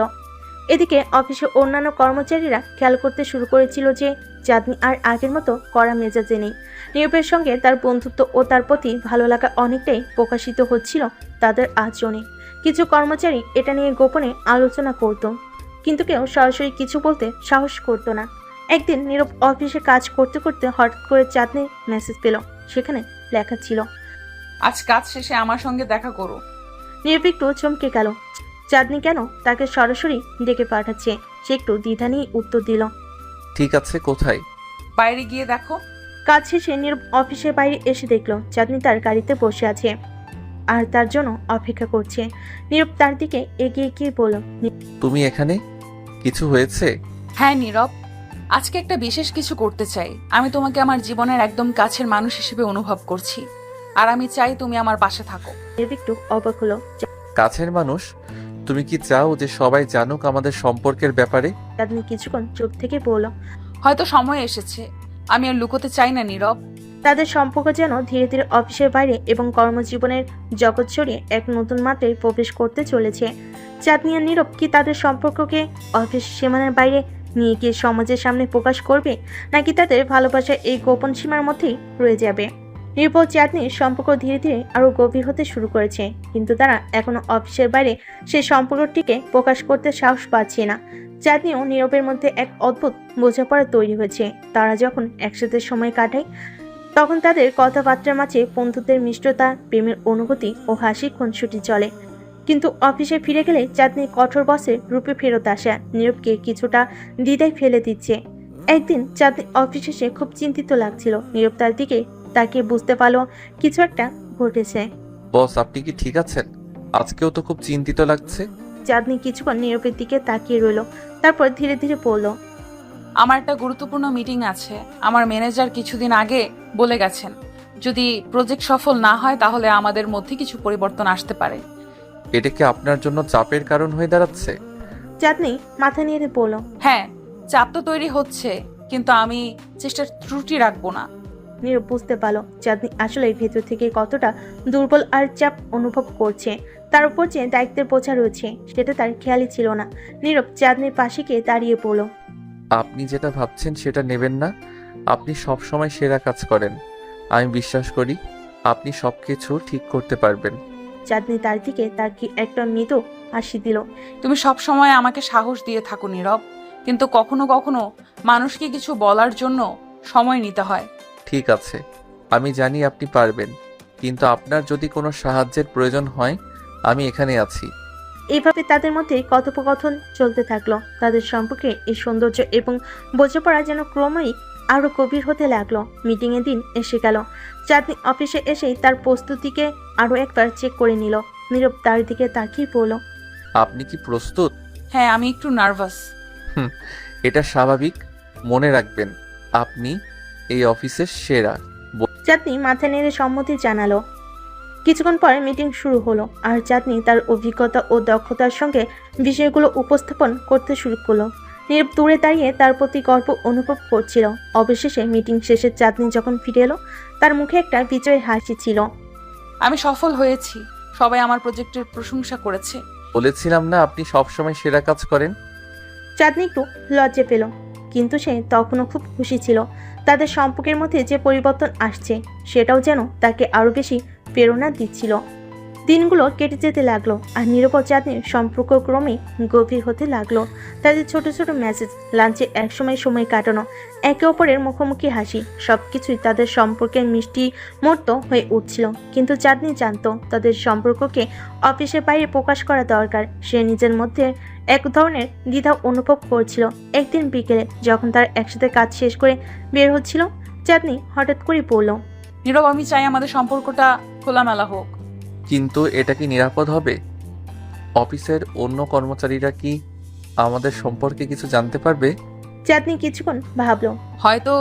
এদিকে অফিসে অন্যান্য কর্মচারীরা খেয়াল করতে শুরু করেছিল যে চাঁদনি আর আগের মতো কড়া মেজাজে নেই। নীরবের সঙ্গে তার বন্ধুত্ব ও তার প্রতি ভালো লাগা অনেকটাই প্রকাশিত হচ্ছিল তাদের আচরণে। কিছু কর্মচারী এটা নিয়ে গোপনে আলোচনা করত, কিন্তু কেউ সরাসরি কিছু বলতে সাহস করতো না। একদিন নীরব অফিসে কাজ করতে করতে হঠাৎ করে চাঁদনির মেসেজ পেল। সেখানে লেখা ছিল, আজ কাজ শেষে আমার সঙ্গে দেখা করো। নীরব একটু চমকে গেল। চাঁদনি কেন তাকে সরাসরি ডেকে পাঠাচ্ছে? সে একটু দ্বিধা নিয়ে উত্তর দিল, ঠিক আছে, কোথায়? বাইরে গিয়ে দেখো। কাজ শেষে নীরব অফিসের বাইরে এসে দেখলো চাঁদনি তার গাড়িতে বসে আছে আর তার জন্য অপেক্ষা করছে। নীরব তার দিকে এগিয়ে গিয়ে বলল, তুমি এখানে? কিছু হয়েছে? হ্যাঁ নীরব, আজকে একটা বিশেষ কিছু করতে চাই। আমি তোমাকে আমার জীবনের একদম কাছের মানুষ হিসেবে অনুভব করছি, আর আমি চাই তুমি আমার পাশে থাকো। নীরব একটু অবাক হলো। কাছের মানুষ? তুমি কি চাও যে সবাই জানুক আমাদের সম্পর্কের ব্যাপারে? চাঁদনি কিছুক্ষণ চুপ থেকে বলল, হয়তো সময় এসেছে, আমি আর লুকোতে চাই না নীরব। তাদের সম্পর্ক যেন ধীরে ধীরে অফিসের বাইরে এবং কর্মজীবনের জগৎ ছড়িয়ে এক নতুন মাত্রায় প্রবেশ করতে চলেছে। চাঁদনি আর নীরব কি তাদের সম্পর্ককে অফিস সীমানার বাইরে নিয়ে গিয়ে সমাজের সামনে প্রকাশ করবে, নাকি তাদের ভালোবাসা এই গোপন সীমার মধ্যেই রয়ে যাবে? নীরব ও চাঁদনির সম্পর্ক ধীরে ধীরে আরো গভীর হতে শুরু করেছে, কিন্তু তারা এখনো অফিসের বাইরে সেই সম্পর্কটিকে প্রকাশ করতে সাহস পাচ্ছে না। চাঁদনি ও নীরবের মধ্যে এক অদ্ভুত বোঝাপড়া তৈরি হয়েছে। তারা যখন একসাথে সময় কাটায় তখন তাদের কথাবার্তার মাঝে বন্ধুত্বের মিষ্টতা, প্রেমের অনুভূতি ও হাসি খুনসুটি চলে। কিন্তু অফিসে ফিরে গেলে চাঁদনি কঠোর বসের রূপে ফেরত আসা নীরবকে কিছুটা দ্বিধায় ফেলে দিচ্ছে। একদিন চাঁদনি অফিসে এসে খুব চিন্তিত লাগছিল। নীরব তার দিকে তাকিয়ে বুঝতে পারলো কিছু একটা ঘটেছে। বস, আপনি কি ঠিক আছেন? আজকেও তো খুব চিন্তিত লাগছে। চাঁদনি কিছুক্ষণ নীরবের দিকে তাকিয়ে রইল, তারপর ধীরে ধীরে বলল, আমার একটা গুরুত্বপূর্ণ মিটিং আছে। আমার ম্যানেজার কিছুদিন আগে বলে গেছেন, যদি প্রজেক্ট সফল না হয় তাহলে আমাদের মধ্যে কিছু পরিবর্তন আসতে পারে। এটা কি আপনার জন্য চাপের কারণ হয়ে দাঁড়াচ্ছে? চাঁদনি মাথা নিয়ে বলল, হ্যাঁ, চাপ তো তৈরি হচ্ছে, কিন্তু আমি চেষ্টার ত্রুটি রাখবো না। নীরব বুঝতে পারলো চাঁদনি আসলে ভেতর থেকে কতটা দুর্বল আর চাপ অনুভব করছে। তার উপর যে দায়িত্বের বোঝা রয়েছে সেটা তার খেয়ালই ছিল না। নীরব চাঁদনির পাশে গিয়ে দাঁড়িয়ে পড়ল। আপনি যেটা ভাবছেন সেটা নেবেন না। আপনি সব সময় সেরা কাজ করেন। আমি বিশ্বাস করি আপনি সবকিছু ঠিক করতে পারবেন। চাঁদনি তার দিকে তাকিয়ে একটা মৃদু হাসি দিল। তুমি সব সময় আমাকে সাহস দিয়ে থাকো নীরব, কিন্তু কখনো কখনো মানুষকে কিছু বলার জন্য সময় নিতে হয়। ঠিক আছে, আমি জানি আপনি পারবেন, কিন্তু আপনার যদি কোনো সাহায্যের প্রয়োজন হয় আমি এখানে আছি। এইভাবে তাদের মধ্যে কথোপকথন চলতে থাকলো। তাদের সম্পর্কে এই সৌন্দর্য এবং বোঝাপড়া যেন ক্রমেই আরো গভীর হতে লাগলো। মিটিং এর দিন এসে গেল। চাঁদনি অফিসে এসেই তার প্রস্তুতিকে আরো একবার চেক করে নিল। নীরব তার দিকে তাকিয়ে পড়ল। আপনি কি প্রস্তুত? হ্যাঁ, আমি একটু নার্ভাস। এটা স্বাভাবিক। মনে রাখবেন আপনি এই অফিসের সেরা। চাঁদনি মাথা নেড়ে সম্মতি জানালো। কিছুক্ষণ পরে মিটিং শুরু হলো আর চাঁদনি তার অভিজ্ঞতা ও দক্ষতার সঙ্গে বিষয়গুলো উপস্থাপন করতে শুরু করলো। নীরব দূরে দাঁড়িয়ে তার প্রতি গর্ব অনুভব করছিল। অবশেষে মিটিং শেষে চাঁদনি যখন ফিরে এলো তার মুখে একটা বিজয়ের হাসি ছিল। আমি সফল হয়েছি, সবাই আমার প্রজেক্টের প্রশংসা করেছে। বলেছিলাম না আপনি সবসময় সেরা কাজ করেন। চাঁদনি একটু লজ্জা পেল, কিন্তু সে তখনও খুব খুশি ছিল। তাদের সম্পর্কের মধ্যে যে পরিবর্তন আসছে সেটাও যেন তাকে আরো বেশি প্রেরণা দিচ্ছিল। দিনগুলো কেটে যেতে লাগলো আর নীরব ও চাঁদনির সম্পর্ক ক্রমে গভীর হতে লাগলো। তাদের ছোট ছোট মেসেজ, লাঞ্চে একসময় সময় কাটানো, একে অপরের মুখোমুখি হাসি, সবকিছুই তাদের সম্পর্কের মিষ্টি মুহূর্ত হয়ে উঠছিল। কিন্তু চাঁদনি জানতো তাদের সম্পর্ককে অফিসের বাইরে প্রকাশ করা দরকার। সে নিজের মধ্যে এক ধরনের দ্বিধা অনুভব করছিল। একদিন বিকেলে যখন তারা একসাথে কাজ শেষ করে বের হচ্ছিল, চাঁদনি হঠাৎ করে বলল, নীরব, আমি চাই আমাদের সম্পর্কটা খোলামেলা হোক। কিন্তু এটা কি নিরাপদ হবে? অফিসের অন্য কর্মচারীরা কি আমাদের সম্পর্কে কিছু জানতে পারবে? চাঁদনি কিছুক্ষণ ভাবলো। হয়তো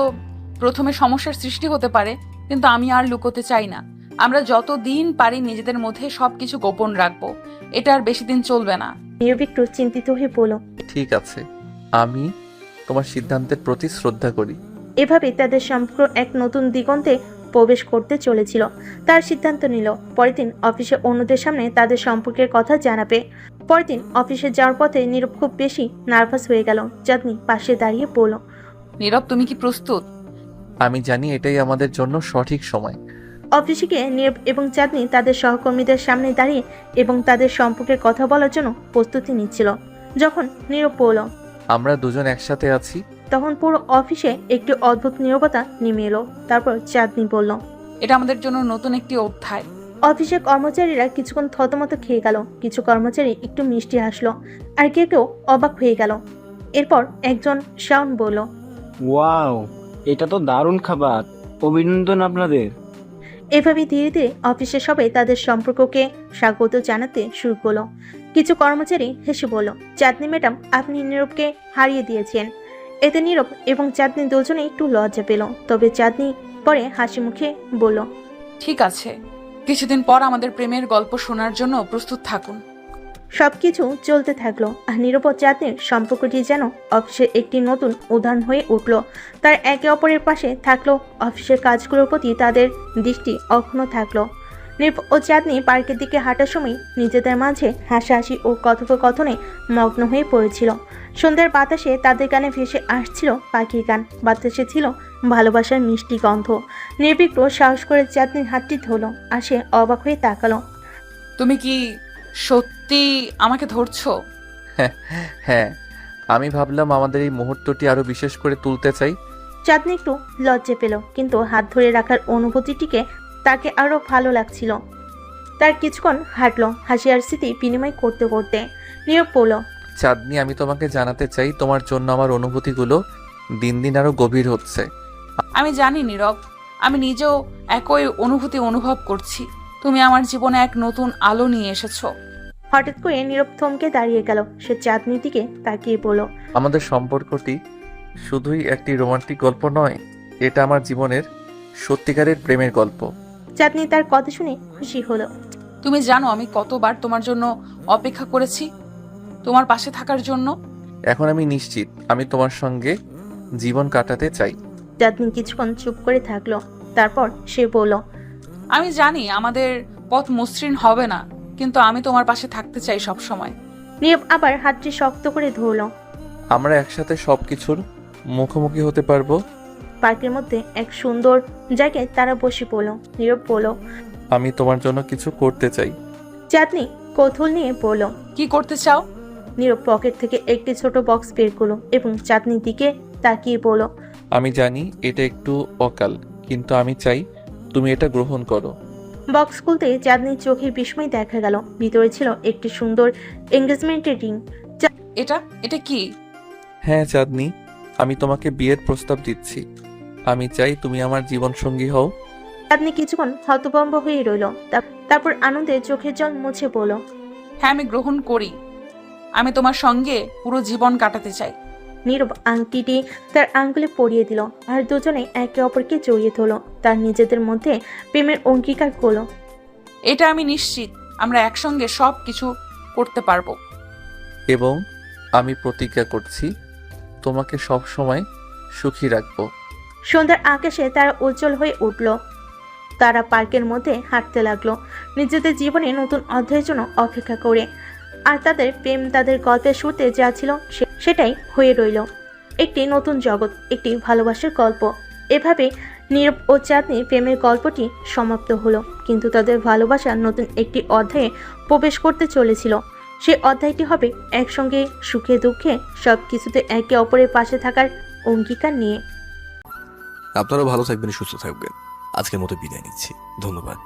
প্রথমে সমস্যার সৃষ্টি হতে পারে, কিন্তু আমি আর লুকোতে চাই না। আমরা যত দিন পারি নিজেদের মধ্যে সবকিছু গোপন রাখবো। এটা আর বেশি দিন চলবে না। নীরব একটু চিন্তিত হয়ে বলল, ঠিক আছে, আমি তোমার সিদ্ধান্তের প্রতি শ্রদ্ধা করি। এভাবে তাদের সম্পর্ক এক নতুন দিগন্তে প্রবেশ করতে চলেছিল। তার সিদ্ধান্ত নিল পরের দিন অফিসে অন্যদের সামনে তাদের সম্পর্কের কথা জানাবে। পরের দিন অফিসে যাওয়ার পথে নীরব খুব বেশি নার্ভাস হয়ে গেল। চাঁদনি পাশে দাঁড়িয়ে বলল, নীরব, তুমি কি প্রস্তুত? আমি জানি এটাই আমাদের জন্য সঠিক সময়। অফিসে গিয়ে নীরব এবং চাঁদনি তাদের সহকর্মীদের সামনে দাঁড়িয়ে এবং তাদের সম্পর্কের কথা বলার জন্য প্রস্তুতি নিচ্ছিল। যখন নীরব বলল, আমরা দুজন একসাথে আছি। তখন পুরো অফিসে একটি অদ্ভুত নীরবতা নেমে এলো। তারপর চাঁদনি বলল, এটা আমাদের জন্য নতুন একটি অধ্যায়। অফিসে কর্মচারীরা কিছুক্ষণ থতমত খেয়ে গেল। কিছু কর্মচারী একটু মিষ্টি হাসলো, আর কেউ কেউ অবাক হয়ে গেল। এরপর একজন শাওন বলল, ওয়াও, এটা তো দারুণ খাবার, অভিনন্দন আপনাদের। এভাবে ধীরে ধীরে অফিসের সবাই তাদের সম্পর্ককে স্বাগত জানাতে শুরু করলো। কিছু কর্মচারী হেসে বলল, চাঁদনি ম্যাডাম, আপনি নীরবকে হারিয়ে দিয়েছেন। এতে নীরব এবং চাঁদনি দুজনে একটু লজ্জা পেল। তবে চাঁদনি পরে হাসি মুখে বলল, ঠিক আছে, কিছুদিন পর আমাদের প্রেমের গল্প শোনার জন্য প্রস্তুত থাকুন। সবকিছু চলতে থাকলো, আর নীরব ও চাঁদনির সম্পর্কটি যেন অফিসের একটি নতুন উদাহরণ হয়ে উঠল। তার একে অপরের পাশে থাকলো, অফিসের কাজগুলোর প্রতি তাদের দৃষ্টি অক্ষুণ্ণ থাকলো। নীরব ও চাঁদনি পার্কের দিকে হাঁটার সময় নিজেদের মাঝে হাসাহাসি ও কথোপকথনে মগ্ন হয়ে পড়েছিল। সন্ধ্যার বাতাসে তাদের গানে ভেসে আসছিল পাখির গান, বাতাসে ছিল ভালোবাসার মিষ্টি গন্ধ। নির্বিঘ্ন সাহস করে চাঁদনির হাতটি ধরল, আর সে অবাক হয়ে তাকালো। তুমি কি সত্যি আমাকে ধরছো? হ্যাঁ, আমি ভাবলাম আমাদের এই মুহূর্তটি আরো বিশেষ করে তুলতে চাই। চাঁদনি একটু লজ্জা পেল, কিন্তু হাত ধরে রাখার অনুভূতিটিকে তাকে আরো ভালো লাগছিল। তার কিছুক্ষণ হাঁটলো, হাসি আর স্মৃতি বিনিময় করতে করতে। নীরব বলল, চাঁদনি, আমি তোমাকে জানাতে চাই তোমার জন্য আমার অনুভূতিগুলো দিন দিন আরো গভীর হচ্ছে। আমি জানি নীরব, আমি নিজেও একই অনুভূতি অনুভব করছি। তুমি আমার জীবনে এক নতুন আলো নিয়ে এসেছো। হঠাৎ করে নীরব থমকে দাঁড়িয়ে গেল। সে চাঁদনির দিকে তাকিয়ে বলল, আমাদের সম্পর্কটি শুধুই একটি রোমান্টিক গল্প নয়, এটা আমার জীবনের সত্যিকারের প্রেমের গল্প। চাঁদনি তার কথা শুনে খুশি হলো। তুমি জানো আমি কতবার তোমার জন্য অপেক্ষা করেছি, তোমার পাশে থাকার জন্য। এখন আমি নিশ্চিত আমি তোমার সঙ্গে জীবন কাটাতে চাই। চাঁদনি কিছুক্ষণ চুপ করে থাকলো, তারপর সে বলল, আমি জানি আমাদের পথ মসৃণ হবে না, কিন্তু আমি তোমার পাশে থাকতে চাই সব সময়। নীরব আবার হাতটি শক্ত করে ধরলো। আমরা একসাথে সবকিছুর মুখোমুখি হতে পারবো। পার্কের মধ্যে এক সুন্দর জায়গায় তারা বসে পড়ল। নীরব বলল, আমি তোমার জন্য কিছু করতে চাই। চাঁদনি কৌতূহল নিয়ে বলল, কি করতে চাও? নীরব পকেট থেকে একটি ছোট বক্স বের করলো এবং চাঁদনির দিকে তাকিয়ে বলল, আমি জানি এটা একটু অকাল, কিন্তু আমি চাই তুমি এটা গ্রহণ করো। বক্স খুলতে চাঁদনির চোখে বিস্ময় দেখা গেল। ভিতরে ছিল একটি সুন্দর এঙ্গেজমেন্টের রিং। এটা এটা কি? হ্যাঁ চাঁদনি, আমি তোমাকে বিয়ের প্রস্তাব দিচ্ছি। আমি চাই তুমি আমার জীবন সঙ্গী হও। চাঁদনি কিছুক্ষণ হতভম্ব হয়ে রইল, তারপর আনন্দে চোখের জল মুছে বলল, হ্যাঁ, আমি গ্রহণ করি। আমি তোমার সঙ্গে পুরো জীবন কাটাতে চাই। নীরব আংটিটি তার আঙ্গুলে পরিয়ে দিল, আর দুজনে একে অপরকে জড়িয়ে ধরল। তার নিজেদের মধ্যে প্রেমের অঙ্গীকার করলো। এটা আমি নিশ্চিত আমরা একসঙ্গে সব কিছু করতে পারবো। এবং আমি প্রতিজ্ঞা করছি তোমাকে সব সময় সুখী রাখবো। সন্ধ্যার আকাশে তারা উজ্জ্বল হয়ে উঠল। তারা পার্কের মধ্যে হাঁটতে লাগলো, নিজেদের জীবনে নতুন অধ্যায়ের জন্য অপেক্ষা করে। আর তাদের প্রেম তাদের গল্পের শুরুতে যা ছিল সেটাই হয়ে রইল, একটি নতুন জগৎ, একটি ভালোবাসার গল্প। এভাবে নীরব ও চাঁদনির প্রেমের গল্পটি সমাপ্ত হলো, কিন্তু তাদের ভালোবাসা নতুন একটি অধ্যায়ে প্রবেশ করতে চলেছিল। সেই অধ্যায়টি হবে একসঙ্গে সুখে দুঃখে সব কিছুতে একে অপরের পাশে থাকার অঙ্গীকার নিয়ে। আপনারা ভালো থাকবেন, সুস্থ থাকবেন। আজকের মতো বিদায় নিচ্ছি, ধন্যবাদ।